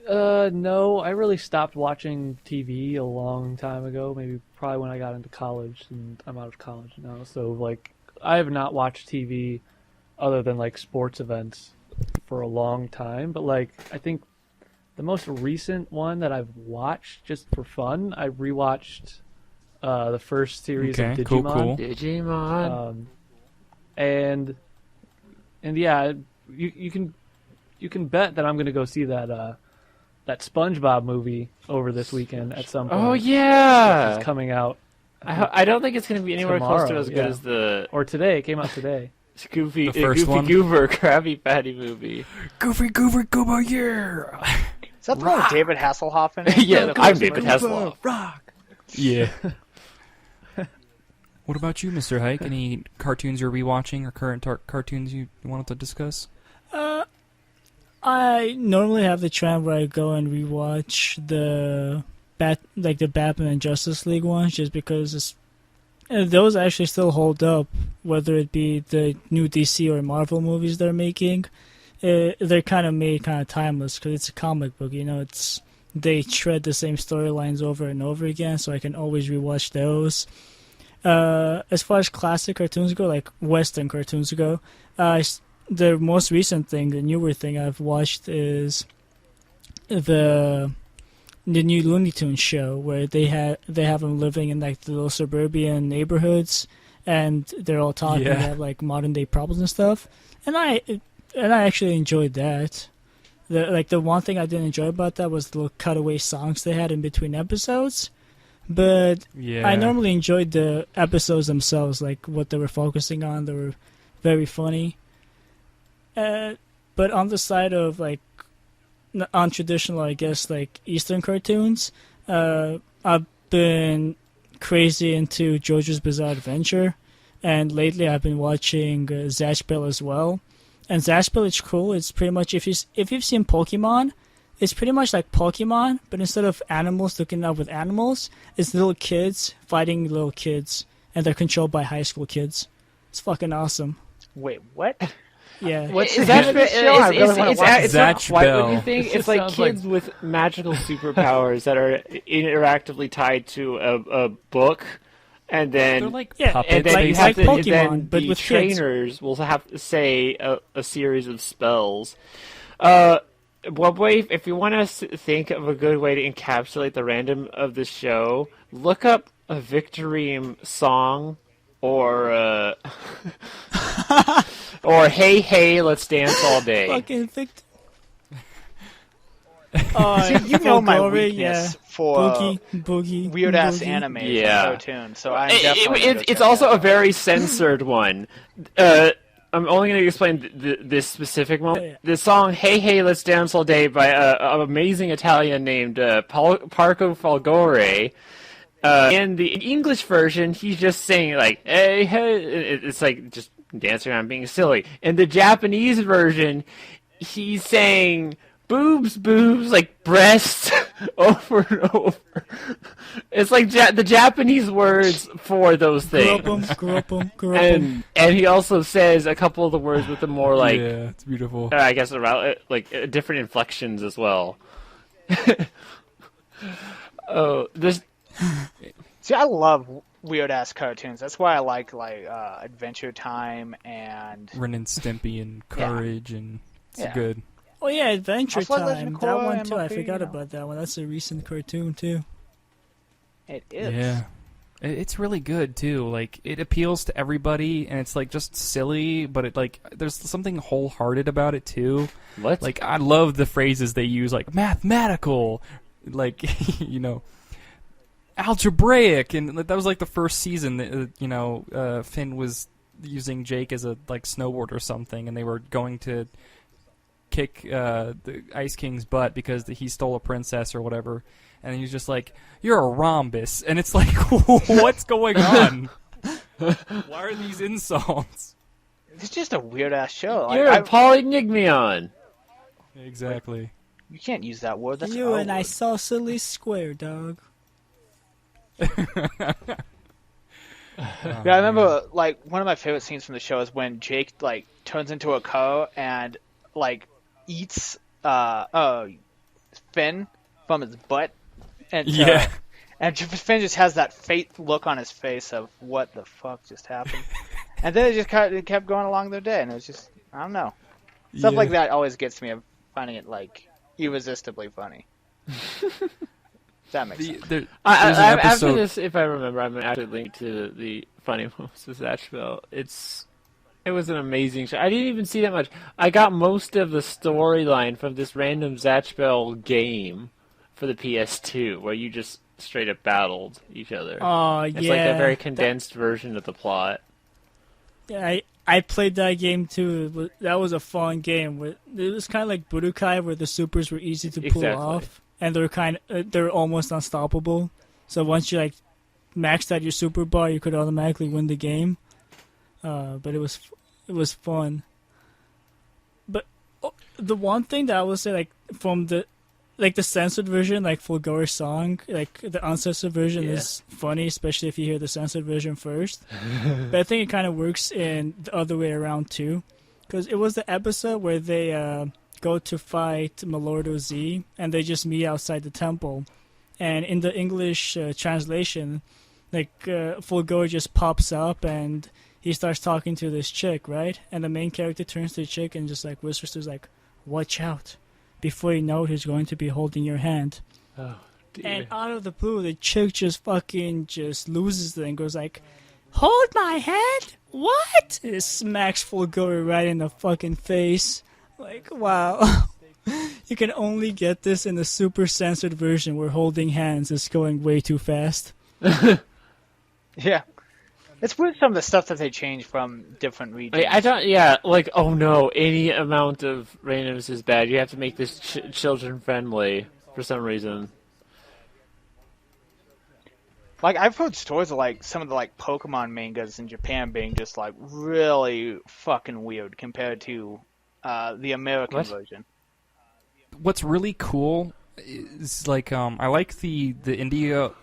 No, I really stopped watching TV a long time ago. Probably when I got into college, and I'm out of college now. So like, I have not watched TV other than like sports events for a long time. But like, I think The most recent one that I've watched just for fun, I rewatched the first series of Okay, Digimon. cool. Digimon. And yeah, you can bet that I'm going to go see that SpongeBob movie over this weekend at some point. Oh yeah, It's coming out. I don't think it's going to be anywhere close to Tomorrow, as good yeah. as the Or today. It came out today. Goofy, The first Goofy one? Goober Krabby Patty movie. Goofy Goober Goober, yeah. Is that the one with David Hasselhoff in it? Yeah, The I'm first David version? Hasselhoff. Rock. Yeah. What about you, Mr. Hike? Any cartoons you're rewatching or current cartoons you wanted to discuss? I normally have the trend where I go and rewatch the Batman and Justice League ones, just because those actually still hold up, whether it be the new DC or Marvel movies they're making. They're kind of made kind of timeless because it's a comic book. They tread the same storylines over and over again, so I can always rewatch those. As far as classic cartoons go, like Western cartoons go, the most recent thing, the newer thing I've watched is the new Looney Tunes show, where they have them living in like the little suburban neighborhoods, and they're all talking about like modern day problems and stuff. And I actually enjoyed that. The one thing I didn't enjoy about that was the little cutaway songs they had in between episodes. But I normally enjoyed the episodes themselves, like what they were focusing on. They were very funny. But on the side of like untraditional, I guess, like Eastern cartoons, I've been crazy into JoJo's Bizarre Adventure, and lately I've been watching Zatch Bell as well. And Zatch Bell is cool. It's pretty much, if you've seen Pokemon, it's pretty much like Pokemon, but instead of animals looking out with animals, it's little kids fighting little kids, and they're controlled by high school kids. It's fucking awesome. Wait, what? Yeah. What's Is the name that of this show? I really want to watch it. it's not Zatch quite Bell. what you think. It It's like sounds kids with magical superpowers that are interactively tied to a book, and They're then like Yeah, puppets. and then like- you like have to, Pokemon, then but the with kids. trainers will have to say a series of spells. One way, if you want to think of a good way to encapsulate the random of the show, look up a Victorium song or or Hey Hey Let's Dance All Day. Fucking Victor. See, you know my Glory, weakness yeah. for Boogie. weird ass Boogie. anime Yeah. cartoons, so I'm definitely. gonna go It's check also that a out. very censored one. I'm only going to explain this specific one. Yeah. The song "Hey Hey Let's Dance All Day" by an amazing Italian named Parco Folgore. In the English version, he's just saying like "Hey Hey," it's like just dancing around being silly. In the Japanese version, he's saying boobs, boobs, like breasts, over and over. It's like the Japanese words for those things. Gropum. And he also says a couple of the words with the more like, yeah, it's beautiful. I guess around like different inflections as well. Oh, this. See, I love weird ass cartoons. That's why I like Adventure Time and Ren and Stimpy and Courage, and it's Yeah. good. Oh yeah, Adventure Also, like Legend Time. of That Korra one and too. I Luffy, forgot you know. about that one. That's a recent cartoon too. it is. Yeah. It's really good too. Like it appeals to everybody, and it's like just silly, but it like there's something wholehearted about it too. What? Like I love the phrases they use, like mathematical, like algebraic, and that was like the first season that Finn was using Jake as a like snowboard or something, and they were going to kick the Ice King's butt because he stole a princess or whatever. And he's just like, "You're a rhombus," and it's like, "What's going on? Why are these insults?" It's just a weird ass show. You're a polynigmion. Exactly. You can't use that word. That's You and an I O-word. saucily square, dog. Yeah, I remember like one of my favorite scenes from the show is when Jake like turns into a crow and like eats Finn from his butt, and Yeah. and Finn just has that fate look on his face of what the fuck just happened, and then it kept going along their day, and it was just I don't know stuff Yeah. like that always gets me. I'm finding it like irresistibly funny. That makes sense. There's an After episode. this, if I remember, I'm gonna actually link to the funny moments with Zatchville. It was an amazing show. I didn't even see that much. I got most of the storyline from this random Zatchville game for the PS2, where you just straight up battled each other. Oh, It's yeah. like a very condensed version of the plot. Yeah, I played that game too. That was a fun game. It was kind of like Budokai, where the supers were easy to pull Exactly. off, and they're almost unstoppable. So once you like maxed out your super bar, you could automatically win the game. But it was fun. But the one thing that I would say, like from the censored version, like Fulgore's song, like the uncensored version is funny, especially if you hear the censored version first. But I think it kind of works in the other way around too, because it was the episode where they go to fight Malordo Z, and they just meet outside the temple. And in the English translation, like Fulgore just pops up and he starts talking to this chick, right? And the main character turns to the chick and just like whispers to her, like, "Watch out. Before you know it, he's going to be holding your hand." Oh, dear. And out of the blue, the chick just fucking just loses it and goes like, "Hold my hand? What?" It smacks Fulgore right in the fucking face. Like, wow. You can only get this in the super censored version where holding hands is going way too fast. Yeah. It's weird some of the stuff that they change from different regions. Like, I don't. Yeah, like, oh no, any amount of randomness is bad. You have to make this children friendly for some reason. Like, I've heard stories of like some of the like Pokemon mangas in Japan being just like really fucking weird compared to the American What? version. What's really cool is like I like the Indigo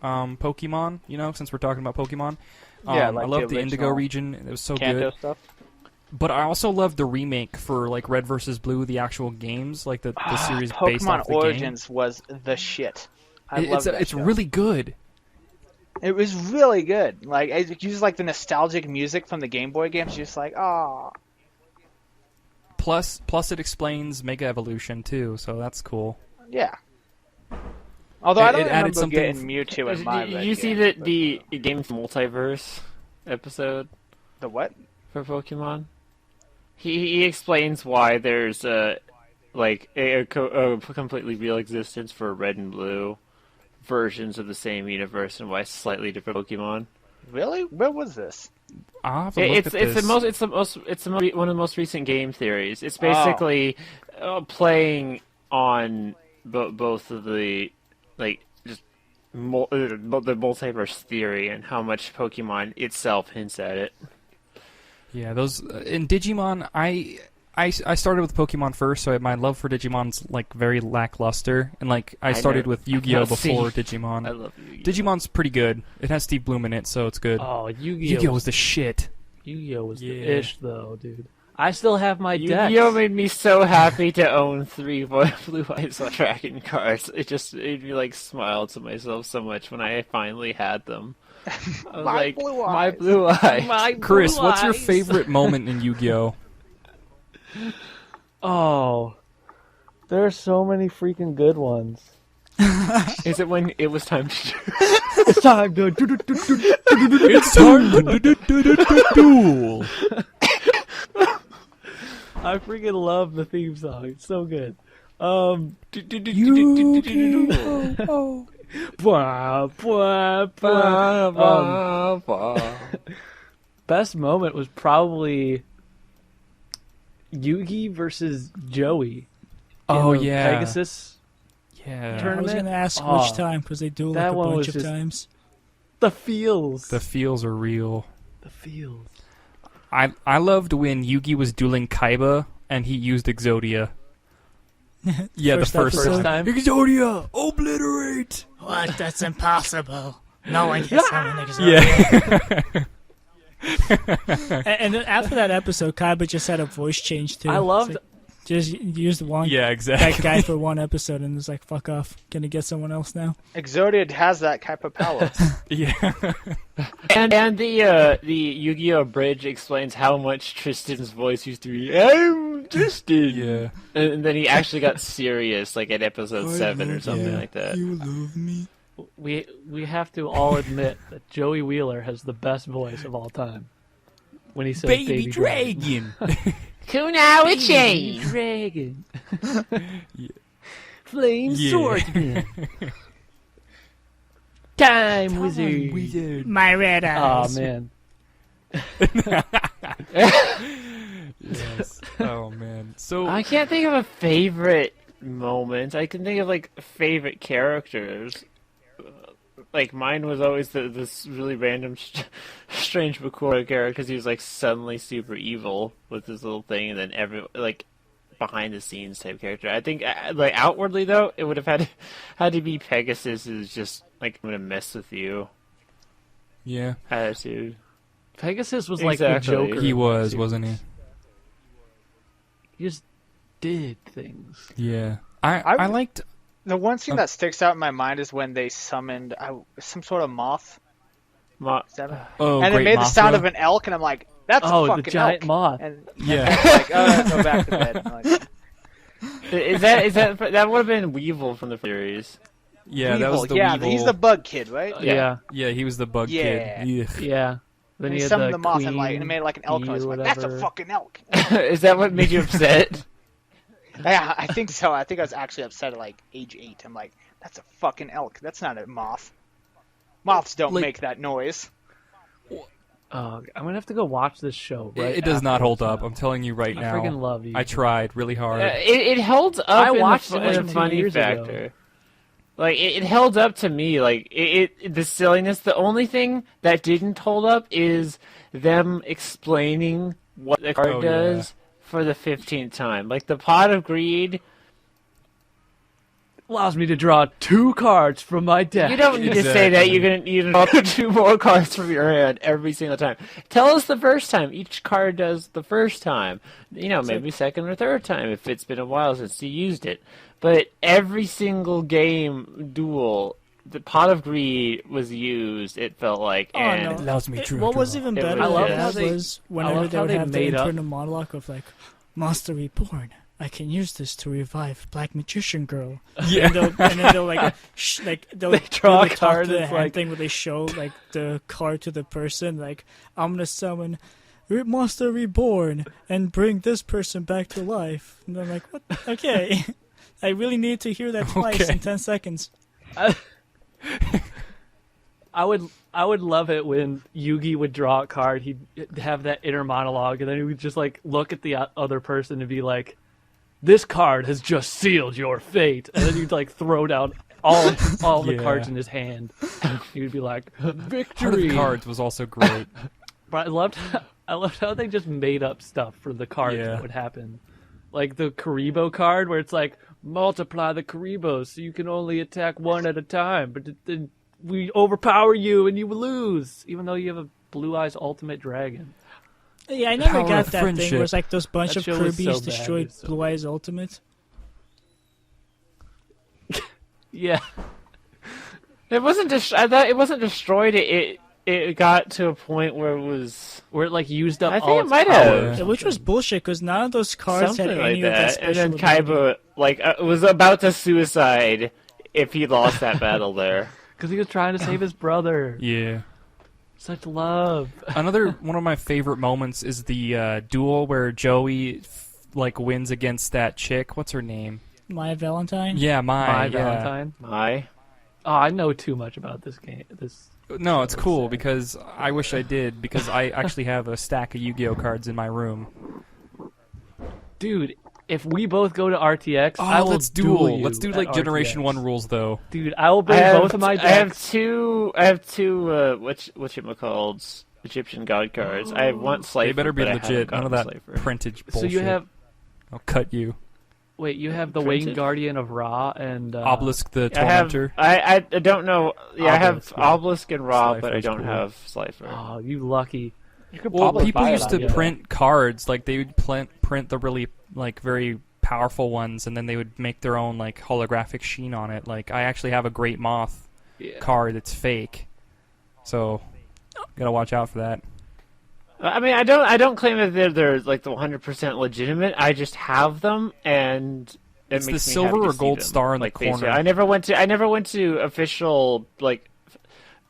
Pokemon. You know, since we're talking about Pokemon, Yeah, like I love the the Indigo original region. It was so Kanto good. stuff. But I also love the remake for like Red versus Blue, the actual games, like the series based Pokemon off the Origins was the shit. I game. love that It's show. really good. It was really good. Like, it uses like the nostalgic music from the Game Boy games. You're just like, oh. Plus it explains Mega Evolution too, so that's cool. Yeah. Although I don't It added remember something getting Mewtwo in my Did you see game, that but- the game's multiverse episode The what? for Pokemon? He explains why there's a completely real existence for Red and Blue versions of the same universe, and why slightly different Pokemon. Really? Where was this? I'll have to look It's at this. one of the most recent game theories. It's basically playing on both of the just the multiverse theory and how much Pokemon itself hints at it. Yeah, those in Digimon, I started with Pokemon first, so my love for Digimon's like very lackluster, and like I started know. with Yu-Gi-Oh See, before I Digimon. love Yu-Gi-Oh. Digimon's pretty good. It has Steve Bloom in it, so it's good. Oh, Yu-Gi-Oh! Yu-Gi-Oh was the shit. Yu-Gi-Oh was Yeah. the ish, though, dude. I still have my decks. Yu-Gi-Oh made me so happy to own 3 Blue Eyes Dragon cards. It made me like smile to myself so much when I finally had them. I was My like, blue my eyes." blue eyes. My Chris, blue what's your eyes. favorite moment in Yu-Gi-Oh? Oh, there are so many freaking good ones. Is it when it was time to It's time to It's time to duel. I freaking love the theme song. It's so good. Yu-Gi-Oh. Blah, blah, blah. Best moment was probably Yugi versus Joey. Oh, in the yeah. Pegasus. Yeah. I was Tournament? going to ask Oh, which time, because they do like that a one bunch was of just- times. The feels. The feels are real. The feels. I loved when Yugi was dueling Kaiba and he used Exodia. Yeah, First the first episode. time. Exodia, obliterate. What? That's impossible. No one can summon Exodia. Yeah. And then after that episode, Kaiba just had a voice change too. I loved. It's Just use the one Yeah, that exactly. guy for one episode, and it's like, fuck off. Gonna get someone else now. Exodia has that type of power. Yeah. And the Yu-Gi-Oh! Bridge explains how much Tristan's voice used to be. I'm Tristan. Yeah. And then he actually got serious, like at episode 7 or something like that. You love me. We have to all admit that Joey Wheeler has the best voice of all time. When he says Baby dragon. Kunai chain. Dragon. Yeah. Flame Yeah. swordsman. Time wizard. Wizard. My red Oh eyes. man. Yes. Oh man. So I can't think of a favorite moment. I can think of like favorite characters. Like mine was always this really random, strange Bakura character because he was like suddenly super evil with this little thing, and then like behind the scenes type character. I think like outwardly though, it would have had to be Pegasus, who's just like I'm gonna mess with you yeah, attitude. Pegasus was like the Exactly. Joker. he of was, the wasn't he? series. He just did things. Yeah. I- I liked. The one scene that sticks out in my mind is when they summoned some sort of moth. Is that it? Oh, And it Great made the sound Mothra. of an elk, and I'm like, that's a Oh, fucking the giant elk. moth. And Yeah. like, oh, go back to bed. I'm like, Is that would have been Weevil from the series? Yeah, that was the yeah, Weevil. he's the bug kid, right? Yeah. Yeah, he was the bug Yeah. kid. Ugh. Yeah. Then And he he had summoned the the moth queen and it made like an elk bee noise. or I'm like, that's a whatever. fucking elk. Is that what made you upset? Yeah, I think so. I think I was actually upset at like age 8. I'm like, that's a fucking elk. That's not a moth. Moths don't Like- make that noise. I'm gonna have to go watch this show. Right It does not after hold this up. now. I'm telling you right I now. freaking love you. I tried really hard. It holds up. I in watched the, it like in the 2 funny years ago. factor. Like it held up to me. Like the silliness. The only thing that didn't hold up is them explaining what the card Oh, yeah. does for the 15th time. Like the pot of greed. Allows me to draw 2 cards from my deck. You don't need to say that. Exactly. You're gonna need to draw 2 more cards from your hand every single time. Tell us the first time each card does the first time. You know, maybe second or third time if it's been a while since you used it. But every single game duel, the pot of greed was used. It felt like, Oh, and no. It allows me to What was draw. even It better was- I love than how that they- was I whenever love they how would they have the made up- internal monologue of like, Monster Reborn. I can use this to revive Black Magician Girl. Yeah. And then they'll like, they'll They draw really a talk card to the that's hand like- thing where they show like the card to the person. Like, I'm gonna summon Monster Reborn and bring this person back to life. And I'm like, what? Okay. I really need to hear that twice Okay. in 10 seconds. I would love it when Yugi would draw a card. He'd have that inner monologue, and then he would just like look at the other person and be like, "This card has just sealed your fate," and then he'd like throw down all the Yeah. cards in his hand. He would be like, Heart of "Victory!" the Cards was also great. But I loved how they just made up stuff for the cards Yeah. that would happen. Like the Karibo card, where it's like multiply the Karibos so you can only attack one at a time, but then we overpower you and you will lose, even though you have a Blue Eyes Ultimate Dragon. Yeah, I never Power got of that thing friendship. where it's like those bunch That of show was Kirby's so bad. destroyed It's so Blue Eyes Ultimate. Yeah, it wasn't. I thought it wasn't destroyed. It got to a point where it was where it like used up I think all it its might power have. or Yeah. Which was something. bullshit because none of those cards something had like any of that that. special And then ability. Kaiba was about to suicide if he lost that battle there. Because he was trying to save his brother. Yeah. Such love. Another one of my favorite moments is the duel where Joey like wins against that chick. What's her name? Maya Valentine. Yeah, My yeah. Valentine. My. Oh, I know too much about this game. No, it's So cool sad. because I wish I did because I actually have a stack of Yu-Gi-Oh cards in my room. Dude, if we both go to RTX, I will let's duel duel. you Let's do at like Generation RTX. 1 rules though. Dude, I will bring both of my I have decks. two. Whatchamacalleds Egyptian god cards. I want Slifer. They better be but I haven't legit. None of gotten that Slifer. printed So bullshit. you have I'll cut you. you have the Printed? Winged Guardian of Ra and Obelisk the I have. Tormentor. I don't know. Yeah, I have Obelisk, yeah. Obelisk and Ra, but I Slifer's don't cool. have Slifer. Oh, you lucky. You could Well, probably people buy it used on to eBay. print cards like they would print the really like very powerful ones, and then they would make their own like holographic sheen on it. Like I actually have a Great Moth card that's fake, so gotta watch out for that. I mean, I don't claim that they're like the 100% legitimate. I just have them, and it It's makes the me silver happy to or see gold them, star in the like, basically. corner. I never went to official like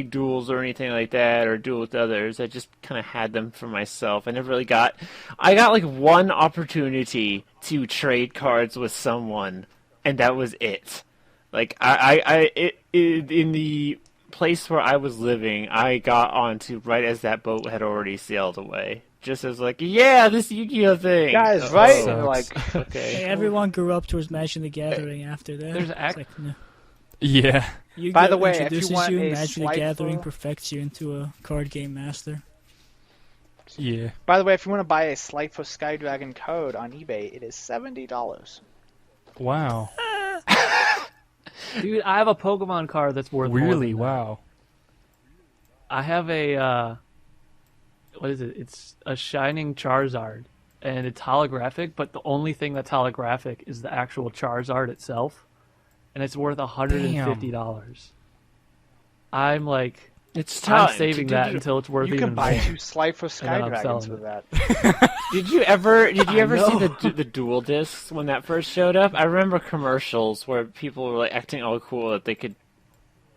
duels or anything like that, or duel with others. I just kind of had them for myself. I never really got. I got like one opportunity to trade cards with someone, and that was it. Like in the place where I was living, I got onto right as that boat had already sailed away. Just as like, yeah, this Yu-Gi-Oh thing, Guys, right? Sucks. Like, okay. Hey, everyone grew up towards Magic the Gathering after that. There's It's like, no. Yeah. Yu-Gi-Oh By the way, if you introduces want you, a Magic the slight Gathering for- perfects you into a card game master. Yeah. by the way, if you want to buy a Slight for Sky Dragon code on eBay, it is $70. Wow. Dude, I have a Pokemon card that's worth more Really? than that. Wow. I have a what is it? It's a Shining Charizard, and it's holographic. But the only thing that's holographic is the actual Charizard itself, and it's worth $150. I'm like, It's time. I'm saving that until it's worth You even can buy more. 2 Slight for Sky then I'm Dragons selling with it. that. Did you ever see know. the dual discs when that first showed up? I remember commercials where people were like acting all cool that they could,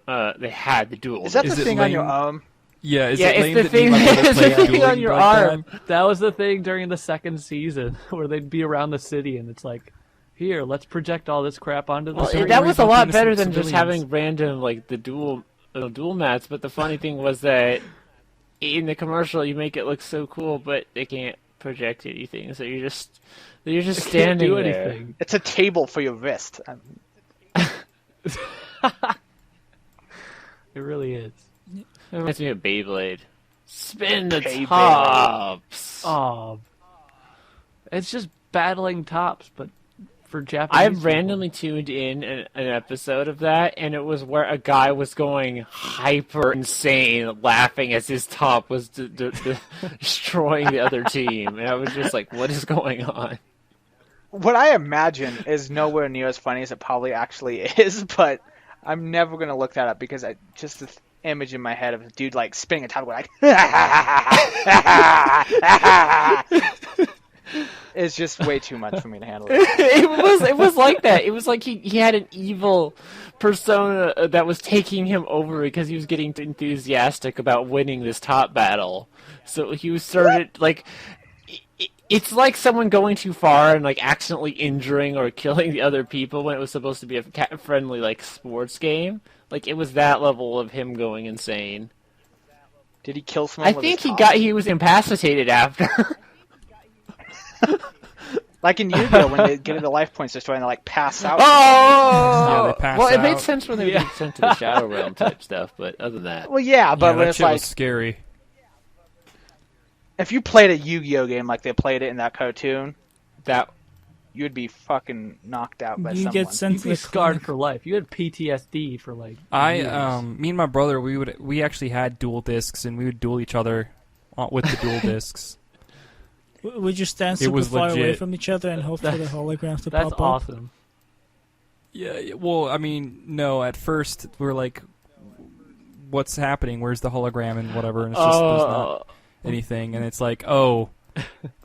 they had the dual. Is that Is the it thing on your lame? arm? Yeah, is Yeah, it it's lame the that thing- me and my brother it's play the thing dueling on your like that? arm. That was the thing during the second season where they'd be around the city, and it's like, here, let's project all this crap onto the Well, screen. that was a lot innocent better than just civilians. having random like the dual mats. But the funny thing was that in the commercial you make it look so cool, but they can't project anything. So you're just Can't standing do there. anything. It's a table for your wrist. It really is. It reminds me of Beyblade. Spin the Beyblade. tops. Oh, it's just battling tops, but for Japanese. I people. randomly tuned in an episode of that, and it was where a guy was going hyper insane, laughing as his top was destroying the other team, and I was just like, "What is going on?" What I imagine is nowhere near as funny as it probably actually is, but I'm never going to look that up because just the image in my head of a dude like spinning a top going like it's just way too much for me to handle. It was like that. It was like he had an evil persona that was taking him over because he was getting enthusiastic about winning this top battle. So he was started like it's like someone going too far and like accidentally injuring or killing the other people when it was supposed to be a cat-friendly like sports game. Like it was that level of him going insane. Did he kill someone? I with think his top? he was incapacitated after. Like in Yu-Gi-Oh when they get into life points destroyed and they like pass out. Oh, Yeah, they pass well, it made out. sense when they were sent to the Shadow Realm type stuff, but other than that, Well, yeah, but Yeah, when that it's shit like was scary. if you played a Yu-Gi-Oh game like they played it in that cartoon, that you'd be fucking knocked out by You someone. get sent You'd to be the scarred clinic. for life. You had PTSD for like. Me years. and my brother, we actually had dual discs, and we would duel each other with the dual discs. Would you stand It super was far away legit. from each other and hope for the holograms to That's pop up? awesome. Yeah, well, I mean, no. At first, we're like, "What's happening? Where's the hologram and whatever?" And it's just there's not anything, and it's like, "Oh,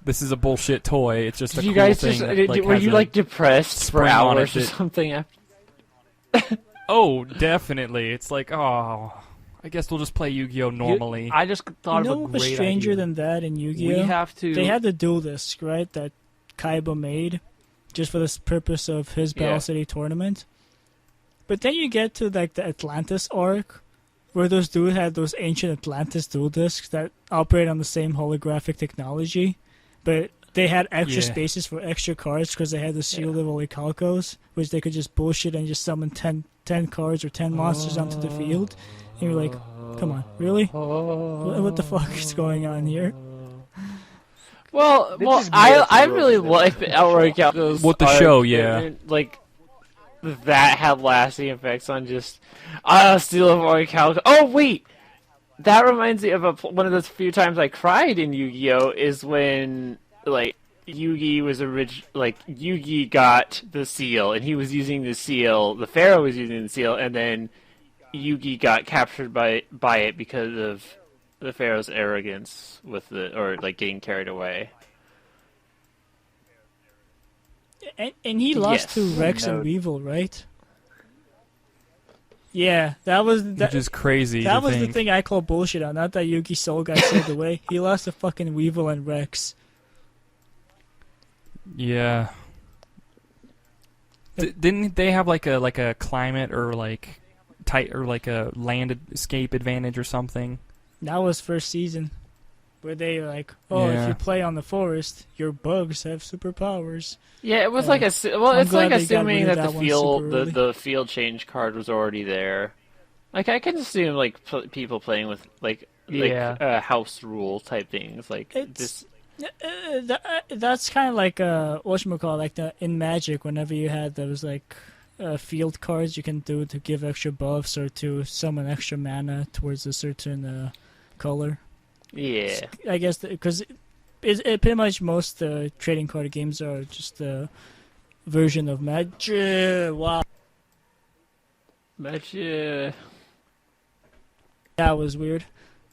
this is a bullshit toy. It's just a did you cool guys thing." just that, like, were has you a like depressed for spring on it hours or that- something? After? Oh, definitely. It's like, oh, I guess we'll just play Yu-Gi-Oh normally. I just thought You know of a what was great stranger idea. than that in We Yu-Gi-Oh? have to. They had the dual disc, right, that Kaiba made, just for the purpose of his Yeah. Battle City tournament. But then you get to like the Atlantis arc, where those dudes had those ancient Atlantis dual discs that operate on the same holographic technology, but they had extra Yeah. spaces for extra cards because they had the Shield of Olicalcos, which they could just bullshit and just summon 10 cards or 10 monsters onto the field. And you're like, come on, really? What the fuck is going on here? Well, They well, just made up the I rules really of it. like the Elroy Calco's What the art, show, yeah. and, like that had lasting effects on just Steel of Orichalco. Oh wait, that reminds me of one of those few times I cried in Yu-Gi-Oh is when like Yugi was Yugi got the seal, and he was using the seal. The Pharaoh was using the seal, and then Yugi got captured by it because of the Pharaoh's arrogance getting carried away. And he lost to Rex and Weevil, right? Yeah, which is crazy. That was the thing I call bullshit on. Not that Yugi's soul got saved away. He lost to fucking Weevil and Rex. Yeah. Didn't they have like a climate or like a land escape advantage or something? That was first season, where they were like, if you play on the forest, your bugs have superpowers. Yeah, it was it's like assuming that the field change card was already there. Like I can assume people playing with house rule type things that's kind of like whatchamacallit, like in Magic, whenever you had those field cards you can do to give extra buffs or to summon extra mana towards a certain color. Yeah, I guess because it pretty much most trading card games are just a version of Magic. Wow, Magic. That was weird.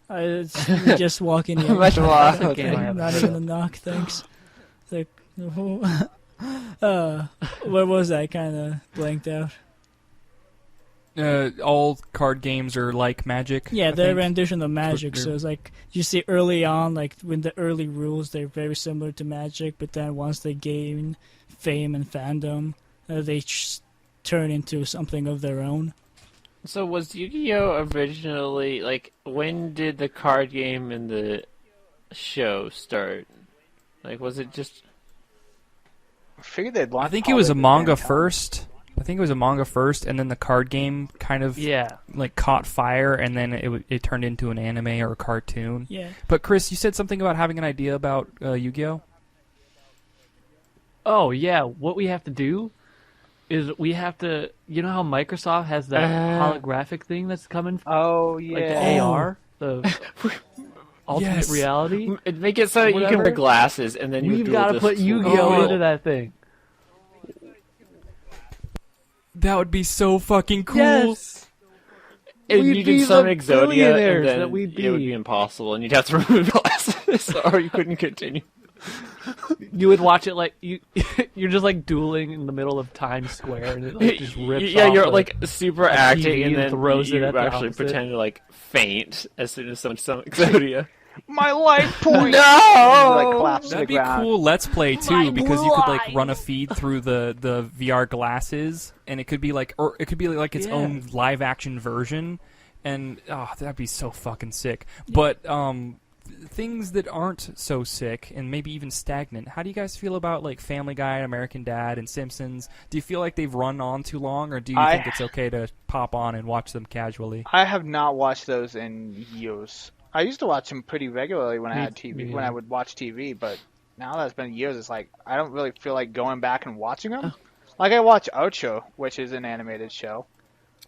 It's just walking in. Not even a knock, thanks. It's like, what was that? Kind of blanked out. All card games are like Magic. Yeah, they're a rendition of Magic. So it's like you see early on, like when the early rules, they're very similar to Magic. But then once they gain fame and fandom, they turn into something of their own. So was Yu-Gi-Oh! Originally, when did the card game and the show start? Was it just... I figured they'd launch. I think it was a manga first. And then the card game kind of caught fire, and then it turned into an anime or a cartoon. Yeah. But Chris, you said something about having an idea about Yu-Gi-Oh! Oh, yeah. What we have to do is we have to... You know how Microsoft has that holographic thing that's coming? Oh, yeah. Like the AR? The alternate reality? Make it so that you can wear glasses, and then We've got to put Yu-Gi-Oh! Into that thing. That would be so fucking cool. Yes! And We'd you be could summon the Exodia, and billionaires then that we'd be. it would be impossible, and you'd have to remove glasses, or you couldn't continue. You would watch it you're just dueling in the middle of Times Square, and it just rips off. Yeah, you're super acting, TV and then throws you it at the actually opposite. pretend to faint as soon as someone summons Exodia. My life point! No! That'd be cool Let's Play too, because you could run a feed through the VR glasses, and it could be its own live action version, and that'd be so fucking sick. Yeah. But things that aren't so sick and maybe even stagnant. How do you guys feel about Family Guy, American Dad, and Simpsons? Do you feel like they've run on too long, or do you think it's okay to pop on and watch them casually? I have not watched those in years. I used to watch them pretty regularly when I had TV, when I would watch TV, but now that it's been years, it's I don't really feel like going back and watching them. I watch Ocho, which is an animated show.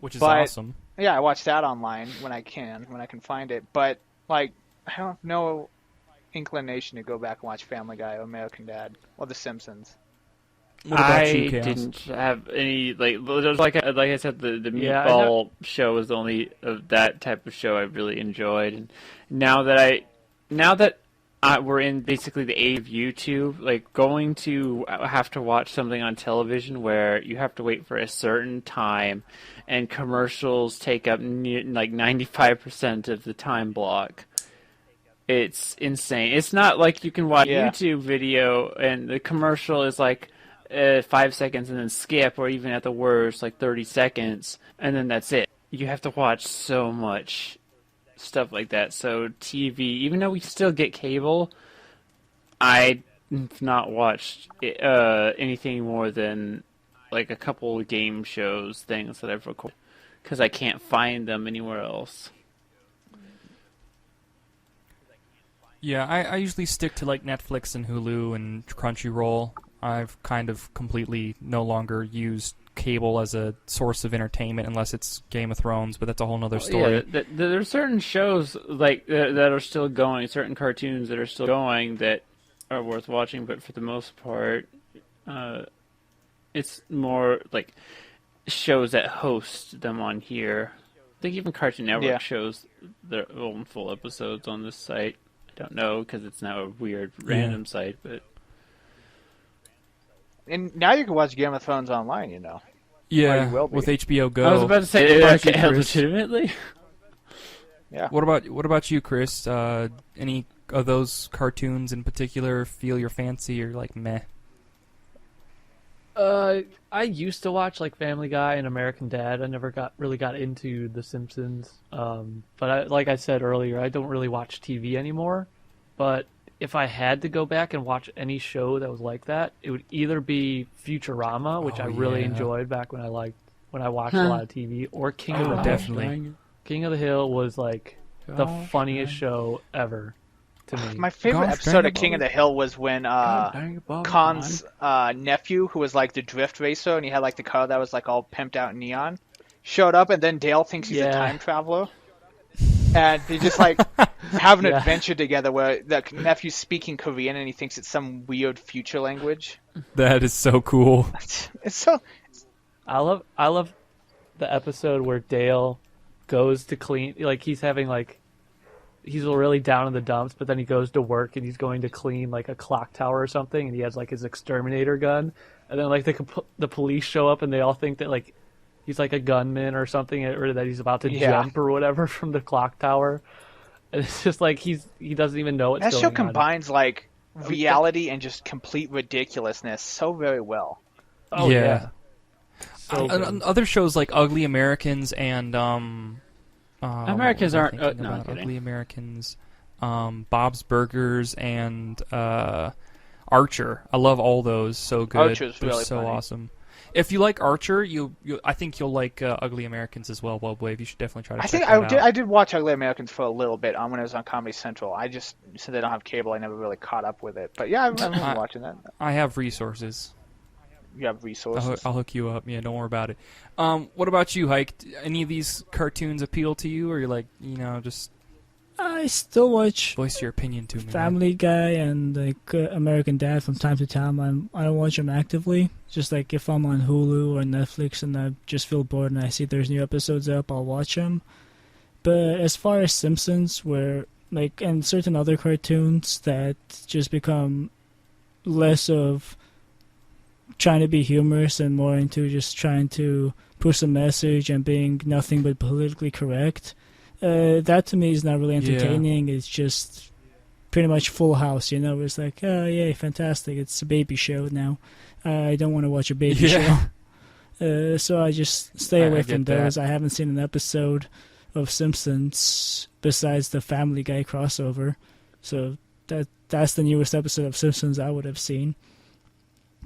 Which is awesome. Yeah, I watch that online when I can find it, but I have no inclination to go back and watch Family Guy or American Dad or The Simpsons. What about you, I Chaos? didn't have any there's like I said, the Meatball show was the only of that type of show I really enjoyed, and now that we're in basically the age of YouTube, going to have to watch something on television where you have to wait for a certain time, and commercials take up 95% of the time block. It's insane. It's not like you can watch a YouTube video and the commercial is 5 seconds and then skip, or even at the worst 30 seconds, and then that's it. You have to watch so much stuff like that. So TV, even though we still get cable, I've not watched anything more than a couple of game shows, things that I've recorded, because I can't find them anywhere else. Yeah, I usually stick to Netflix and Hulu and Crunchyroll. I've kind of completely no longer used cable as a source of entertainment unless it's Game of Thrones, but that's a whole nother story. Yeah, there are certain shows that are still going, certain cartoons that are still going that are worth watching, but for the most part, it's more like shows that host them on here. I think even Cartoon Network shows their own full episodes on this site. I don't know because it's now a weird random site, but And now you can watch Game of Thrones online, you know. Yeah, you will be. with HBO Go. I was about to say, What about you, Chris? legitimately. Yeah. What about you, Chris? Any of those cartoons in particular feel your fancy or like meh? I used to watch like Family Guy and American Dad. I never really got into The Simpsons. But like I said earlier, I don't really watch TV anymore. But if I had to go back and watch any show that was like that, it would either be Futurama, which I really enjoyed back when I watched a lot of TV, or King of the Hill. Definitely. King of the Hill was like the funniest show ever to me. My favorite episode of King of the Hill was when Khan's nephew, who was like the drift racer, and he had like the car that was like all pimped out in neon, showed up, and then Dale thinks he's a time traveler. And they just like have an adventure together where the nephew's speaking Korean and he thinks it's some weird future language. That is so cool. It's so. I love the episode where Dale goes to clean, like he's really down in the dumps, but then he goes to work and he's going to clean like a clock tower or something, and he has like his exterminator gun, and then like the police show up and they all think that like he's like a gunman or something, or that he's about to jump or whatever from the clock tower. And it's just like he doesn't even know what's going on. That show combines like reality and just complete ridiculousness so very well. Oh yeah. So other shows like Ugly Americans and Americans aren't Ugly Americans, Bob's Burgers and Archer. I love all those. So good. Archer's They're really so funny. awesome. If you like Archer, I think you'll like Ugly Americans as well. Wave, you should definitely try to. I did watch Ugly Americans for a little bit when it was on Comedy Central. I just, since they don't have cable, I never really caught up with it. But yeah, I'm watching that. I have resources. You have resources. I'll hook you up. Yeah, don't worry about it. What about you, Hike? Any of these cartoons appeal to you, or you're like, just I still watch voice your opinion to me? Family Guy and like American Dad from time to time. I don't watch them actively. Just like if I'm on Hulu or Netflix and I just feel bored and I see there's new episodes up, I'll watch them. But as far as Simpsons, where like and certain other cartoons that just become less of trying to be humorous and more into just trying to push a message and being nothing but politically correct. That to me is not really entertaining. It's just pretty much Full House, It's like, oh, yay, fantastic. It's a baby show now. I don't want to watch a baby show. So I just stay away from those. I haven't seen an episode of Simpsons besides the Family Guy crossover. So that's the newest episode of Simpsons I would have seen.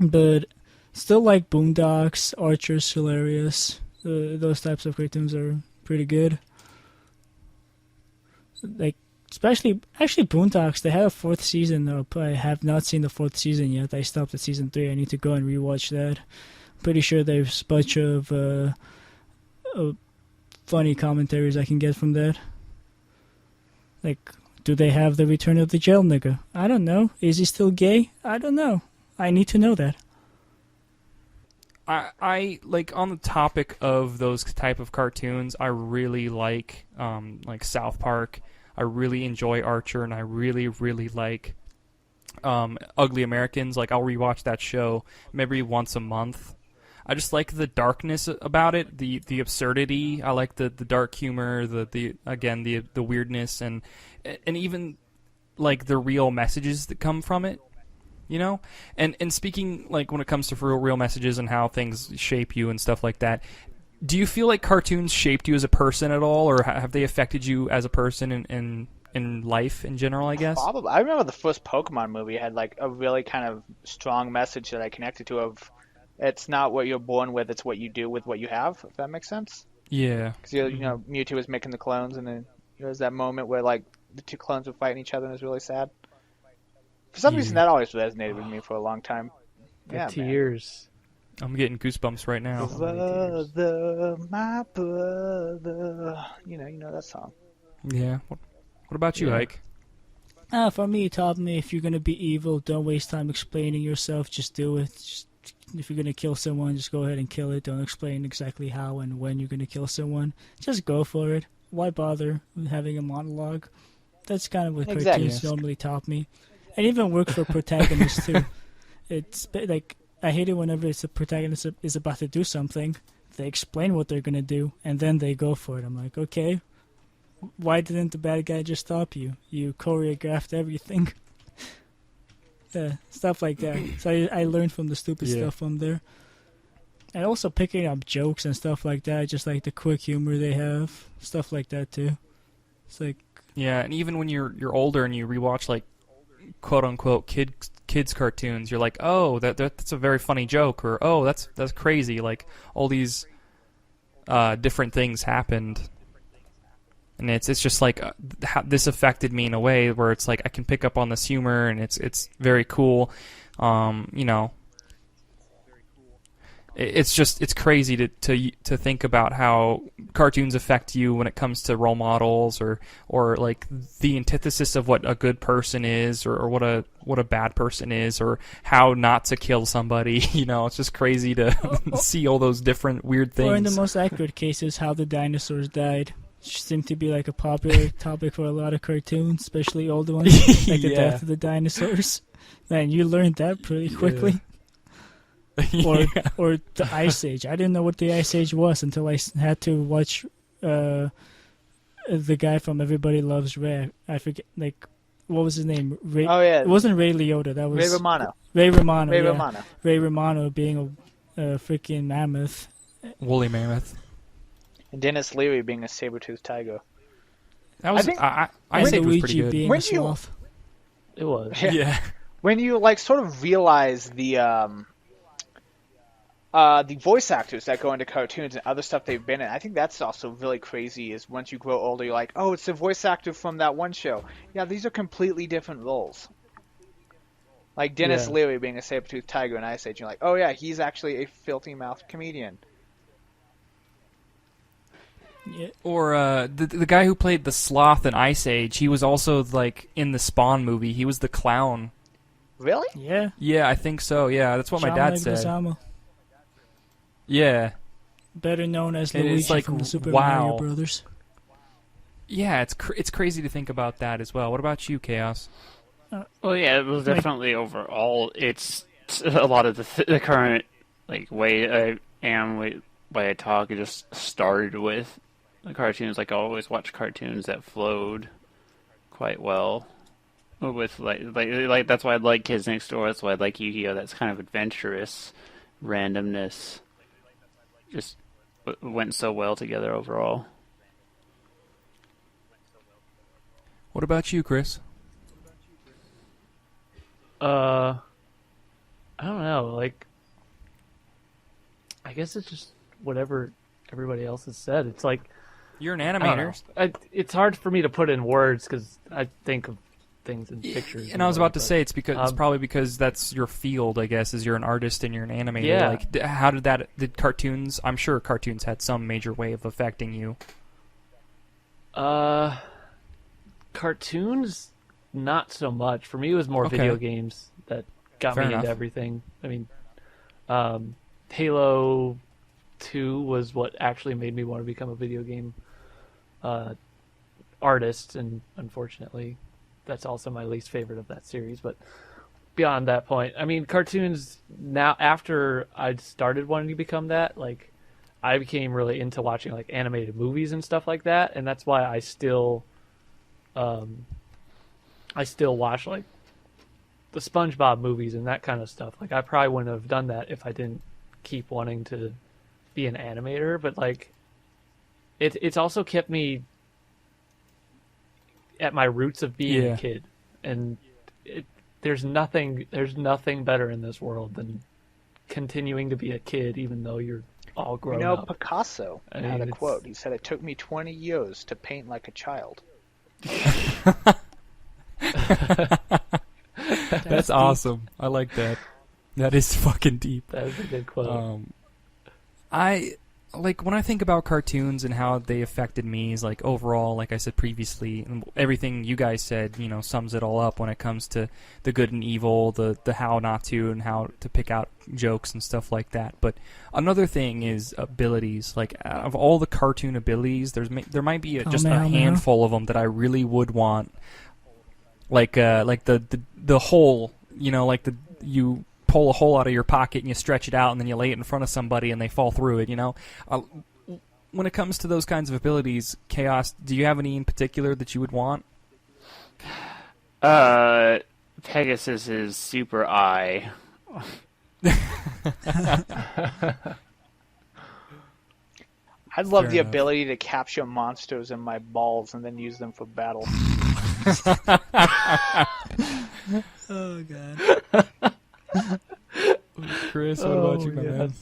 But still like Boondocks, Archer's hilarious. Those types of cartoons are pretty good. Like, actually Boondocks, they had a fourth season. I have not seen the fourth season yet. I stopped at season 3. I need to go and rewatch that. Pretty sure there's a bunch of funny commentaries I can get from that. Like, do they have the return of the jail nigga? I don't know. Is he still gay? I don't know. I need to know that. I like on the topic of those type of cartoons. I really like South Park. I really enjoy Archer, and I really like Ugly Americans. Like I'll rewatch that show maybe once a month. I just like the darkness about it, the absurdity. I like the dark humor, the weirdness, and even like the real messages that come from it. And speaking like when it comes to real messages and how things shape you and stuff like that, do you feel like cartoons shaped you as a person at all, or have they affected you as a person in life in general, I guess? Probably. I remember the first Pokemon movie had like a really kind of strong message that I connected to of it's not what you're born with, it's what you do with what you have, if that makes sense. Yeah. Because, Mewtwo was making the clones, and then there was that moment where like the two clones were fighting each other, and it was really sad. For some reason, that always resonated with me for a long time. Yeah, tears. I'm getting goosebumps right now. Brother, my brother. You know that song. Yeah. What about you, Ike? For me, it taught me if you're gonna be evil, don't waste time explaining yourself. Just do it. If you're gonna kill someone, just go ahead and kill it. Don't explain exactly how and when you're gonna kill someone. Just go for it. Why bother with having a monologue? That's kind of what Exactly. cartoons normally taught me. And even work for protagonists too. It's like I hate it whenever it's a protagonist is about to do something. They explain what they're gonna do and then they go for it. I'm like, okay, why didn't the bad guy just stop you? You choreographed everything. Stuff like that. So I learned from the stupid stuff from there. And also picking up jokes and stuff like that, just like the quick humor they have. Stuff like that too. It's like Yeah, and even when you're older and you rewatch like quote unquote kids cartoons, you're like, oh, that's a very funny joke, or oh, that's crazy. Like all these different things happened, and it's just like this affected me in a way where it's like I can pick up on this humor, and it's very cool. You know, it's crazy to think about how cartoons affect you when it comes to role models or like the antithesis of what a good person is or what a bad person is or how not to kill somebody. You know, it's just crazy to see all those different weird things. Or in the most accurate cases, how the dinosaurs died. Seemed to be like a popular topic for a lot of cartoons, especially older ones, like the death of the dinosaurs. Man, you learned that pretty quickly. Or the Ice Age. I didn't know what the Ice Age was until I had to watch the guy from Everybody Loves Ray. I forget, like, what was his name? It wasn't Ray Liotta. That was Ray Romano. Ray Romano. Ray yeah. Romano. Ray Romano being a freaking mammoth. Woolly mammoth. And Dennis Leary being a saber-toothed tiger. That was I think it was pretty good. Being a sloth. It was. Yeah. When you like sort of realize the voice actors that go into cartoons and other stuff they've been in, I think that's also really crazy. Is once you grow older, you're like, oh, it's the voice actor from that one show. Yeah, these are completely different roles. Like Dennis Leary being a saber-toothed tiger in Ice Age, you're like, oh yeah, he's actually a filthy-mouthed comedian. Yeah. Or the guy who played the sloth in Ice Age, he was also like in the Spawn movie. He was the clown. Really? Yeah. Yeah, I think so. Yeah, that's what my dad said. Leguizamo. Yeah. Better known as And Luigi it's like, from the Super wow. Mario Brothers. Yeah, it's crazy to think about that as well. What about you, Chaos? Well, yeah, it was definitely overall. It's a lot of the current like way I am, way I talk. It just started with the cartoons. Like I always watch cartoons that flowed quite well. With like that's why I like Kids Next Door. That's why I like Yu-Gi-Oh. That's kind of adventurous randomness. Just went so well together overall. What about you, Chris? I don't know. Like, I guess it's just whatever everybody else has said. It's like You're an I don't know. animator. It's hard for me to put in words because I think of things in pictures. And I was about to but- say it's probably because that's your field, I guess, is you're an artist and you're an animator. Yeah. Like, how did cartoons? I'm sure cartoons had some major way of affecting you. Cartoons, not so much. For me, it was more Okay. video games that got Fair me enough. into everything. I mean, Halo 2 was what actually made me want to become a video game artist, and unfortunately, that's also my least favorite of that series. But beyond that point, I mean, cartoons now, after I started wanting to become that, like, I became really into watching like animated movies and stuff like that, and that's why I still watch like the SpongeBob movies and that kind of stuff. Like, I probably wouldn't have done that if I didn't keep wanting to be an animator, but like it's also kept me at my roots of being Yeah. a kid, and there's nothing better in this world than continuing to be a kid even though you're all You grown know, up. Picasso I had mean, a it's- quote. He said, "It took me 20 years to paint like a child." That's awesome. I like that. That is fucking deep. That is a good quote. I like when I think about cartoons and how they affected me is like overall, like I said previously, and everything you guys said, sums it all up when it comes to the good and evil, the how not to, and how to pick out jokes and stuff like that. But another thing is abilities. Like out of all the cartoon abilities, there might be just a handful of them that I really would want. Like the hole, like you pull a hole out of your pocket and you stretch it out and then you lay it in front of somebody and they fall through it, When it comes to those kinds of abilities, Chaos, do you have any in particular that you would want? Pegasus's super eye. I'd love the ability to capture monsters in my balls and then use them for battle. Oh god. Chris, what about you, man?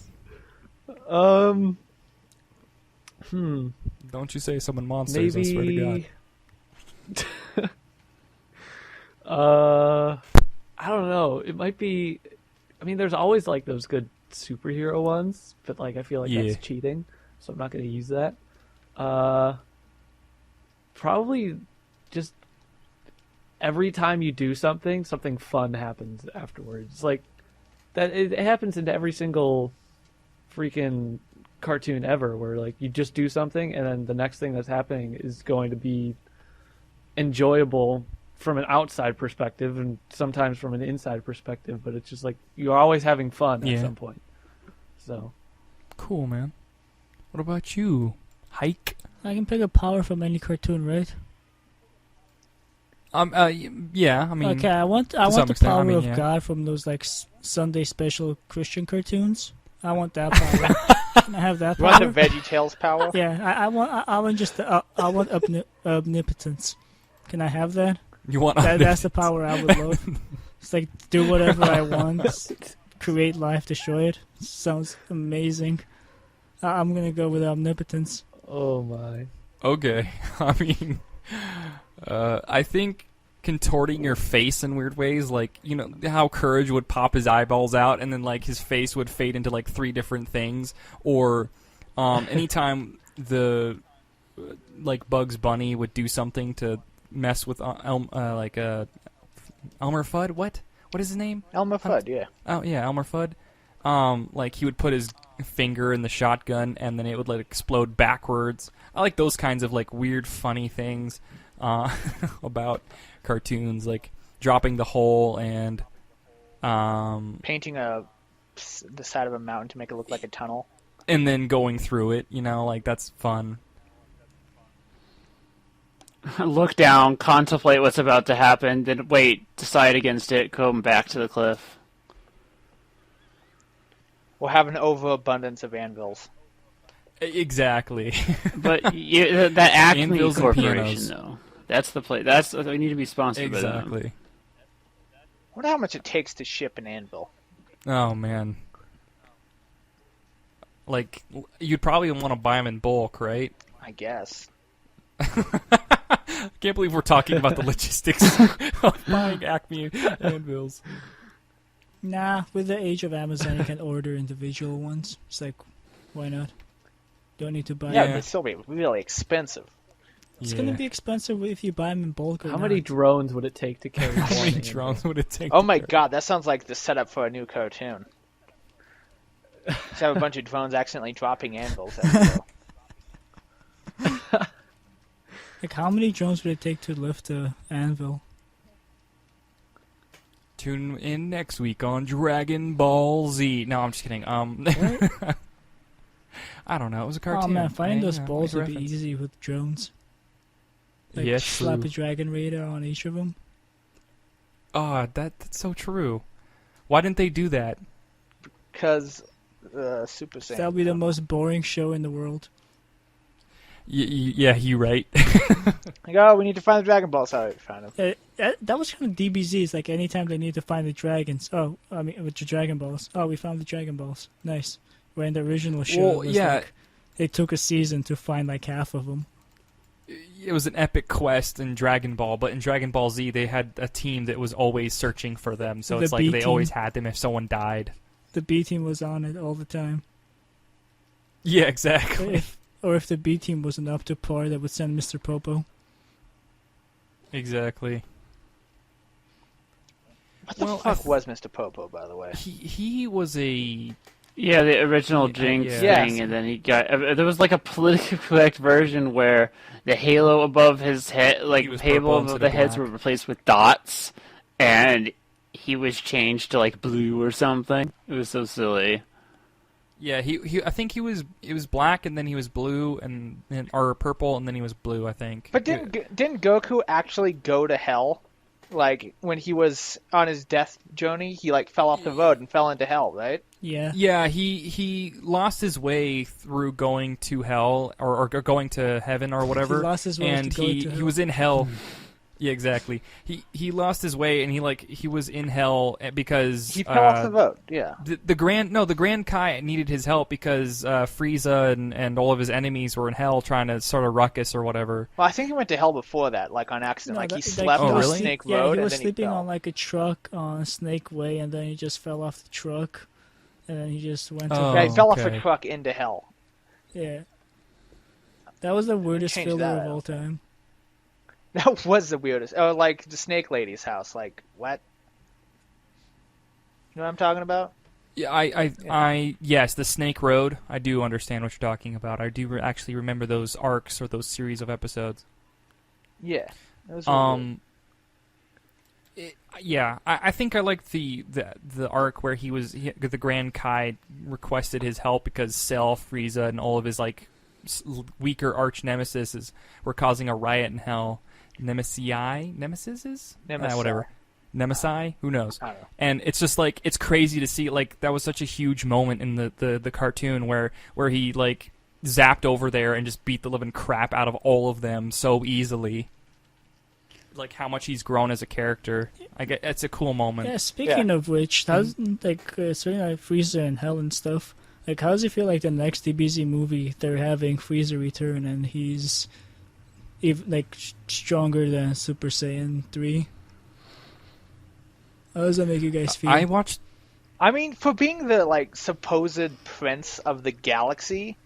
Don't you say summon monsters, Maybe... I swear to God. I don't know. It might be... I mean, there's always, like, those good superhero ones, but, like, I feel like that's cheating, so I'm not going to use that. Probably just every time you do something fun happens afterwards. Like, that it happens into every single freaking cartoon ever, where like you just do something and then the next thing that's happening is going to be enjoyable from an outside perspective and sometimes from an inside perspective, but it's just like you're always having fun at some point. So cool, man. What about you, Hike? I can pick a power from any cartoon, right? Yeah, I mean... Okay, I want the power of God from those, like, Sunday special Christian cartoons. I want that power. Can I have that power? You want the VeggieTales power? Yeah, I want just I want omnipotence. Can I have that? You want that's the power I would love. It's like, do whatever I want, create life, destroy it. Sounds amazing. I'm gonna go with omnipotence. Oh my. Okay, I mean... I think contorting your face in weird ways, like, how Courage would pop his eyeballs out and then, like, his face would fade into, like, 3 different things, or anytime like, Bugs Bunny would do something to mess with, Elmer Fudd? What is his name? Elmer Fudd, yeah. Oh, yeah, Elmer Fudd. Like, he would put his finger in the shotgun and then it would, like, explode backwards. I like those kinds of, like, weird, funny things. About cartoons, like dropping the hole and painting the side of a mountain to make it look like a tunnel, and then going through it. Like that's fun. Look down, contemplate what's about to happen, then wait, decide against it, come back to the cliff. We'll have an overabundance of anvils. Exactly. But that Acme Anvils Corporation, though. That's the place. We need to be sponsored by them. Exactly. I wonder how much it takes to ship an anvil. Oh, man. Like, you'd probably want to buy them in bulk, right? I guess. I can't believe we're talking about the logistics of buying Acme anvils. Nah, with the age of Amazon, you can order individual ones. It's like, why not? Don't need to buy. Yeah, but it'd still be really expensive. It's going to be expensive if you buy them in bulk. How many drones would it take to carry? How many drones would it take? Oh my god, that sounds like the setup for a new cartoon. Just have a bunch of drones accidentally dropping anvils. Like, how many drones would it take to lift a anvil? Tune in next week on Dragon Ball Z. No, I'm just kidding. What? I don't know. It was a cartoon. Oh man, finding those balls would reference. be easy with drones. Like, Yeah, slap true. a dragon radar on each of them. Oh, that's so true. Why didn't they do that? Because Super Saiyan. That would be the most boring show in the world. Yeah, you're right. Like, oh, we need to find the Dragon Balls. How do we find them? That was kind of DBZ. It's like anytime they need to find the dragons. Oh, I mean, with the Dragon Balls. Oh, we found the Dragon Balls. Nice. Where in the original show, Well, it was yeah. like, it took a season to find like half of them. It was an epic quest in Dragon Ball, but in Dragon Ball Z, they had a team that was always searching for them. So The it's like B they team. always had them if someone died. The B team was on it all the time. Yeah, exactly. Or if the B team wasn't up to par, they would send Mr. Popo. Exactly. What the fuck was Mr. Popo, by the way? He was a... Yeah, the original Jinx thing, and then he got... there was like a politically correct version where the halo above his head, like halo above the heads were replaced with dots, and he was changed to like blue or something. It was so silly. Yeah, he I think it was black, and then he was blue, or purple, and then he was blue, I think. But didn't Goku actually go to hell? Like, when he was on his death journey, he like fell off the road and fell into hell, right? Yeah. Yeah, he lost his way through going to hell, or going to heaven, or whatever. He lost his way and to go to hell. He was in hell. Yeah, exactly. He lost his way, and he was in hell because he fell off the road. Yeah. The Grand Kai needed his help because Frieza and all of his enemies were in hell trying to sort of ruckus or whatever. Well, I think he went to hell before that, like on accident. He slept on on Snake Road. Yeah, he was and sleeping he fell. on like a truck on Snake Way, and then he just fell off the truck, and then he just went to Yeah, he fell off a truck into hell. Yeah. That was the weirdest Change filler that of out. all time. That was the weirdest. Oh, like the Snake Lady's house. Like, what? You know what I'm talking about? Yeah, yes, the Snake Road. I do understand what you're talking about. I do actually remember those arcs or those series of episodes. Yeah. That was really weird. I think I liked the arc where the Grand Kai requested his help because Cell, Frieza, and all of his like weaker arch nemesis were causing a riot in hell. Nemesis? Whatever. Nemesi? Who knows? I don't know. And it's just like, it's crazy to see, like, that was such a huge moment in the cartoon where he, like, zapped over there and just beat the living crap out of all of them so easily. Like, how much he's grown as a character. It's a cool moment. Yeah, speaking of which, how's, like, certainly like Frieza and Hell and stuff, like, how does it feel like the next DBZ movie, they're having Frieza return and he's even like stronger than Super Saiyan 3? How does that make you guys feel? I mean, for being the like supposed prince of the galaxy,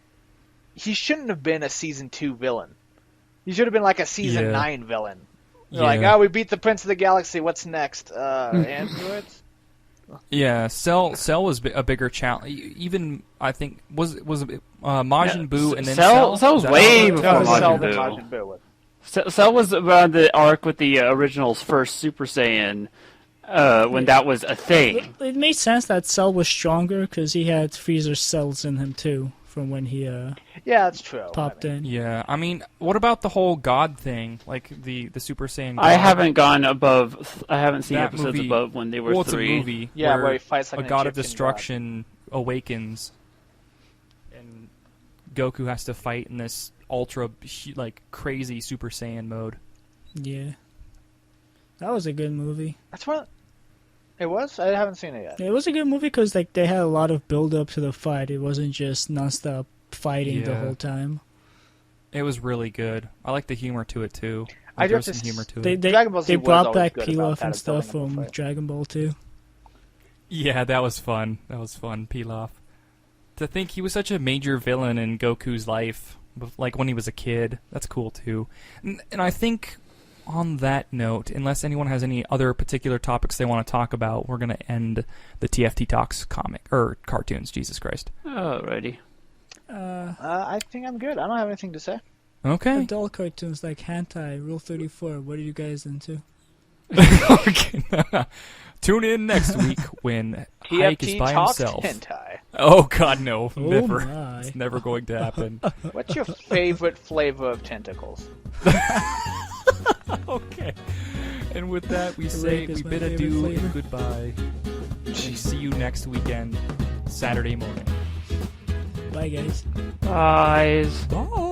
he shouldn't have been a season 2 villain. He should have been like a season 9 villain. They're like, we beat the prince of the galaxy. What's next? Androids? Yeah, Cell was a bigger challenge. Even I think was Majin Buu and then Cell. Cell was way before Majin Majin Buu. Cell was around the arc with the original's first Super Saiyan when that was a thing. It made sense that Cell was stronger because he had Frieza's cells in him too from when he yeah, that's true. popped in. Yeah, I mean, what about the whole God thing, like the Super Saiyan God? I haven't gone above. I haven't seen That episodes movie, above when they were well, it's 3. a movie where he fights like a an god of Egyptian destruction awakens, and Goku has to fight in this ultra like crazy Super Saiyan mode. Yeah, that was a good movie. That's what it was. I haven't seen it yet. It was a good movie because like they had a lot of build up to the fight. It wasn't just nonstop fighting the whole time. It was really good. I like the humor to it too. I There was just some humor to it. Dragon Ball Z They was brought always back good about Pilaf that and as building stuff up a from fight. Dragon Ball 2. Yeah, that was fun. Pilaf. To think he was such a major villain in Goku's life, like when he was a kid. That's cool too. And I think on that note, unless anyone has any other particular topics they want to talk about, we're going to end the TFT Talks cartoons. Jesus Christ. Alrighty. I think I'm good. I don't have anything to say. Okay. Adult cartoons like Hentai, Rule 34. What are you guys into? Okay. Tune in next week when Hike is TFT by Talks himself. hentai. Oh God, no, Oh never. my. It's never going to happen. What's your favorite flavor of tentacles? Okay. And with that, we Rape is my bid favorite adieu flavor. and goodbye. And see you next weekend, Saturday morning. Bye, guys. Guys. Bye.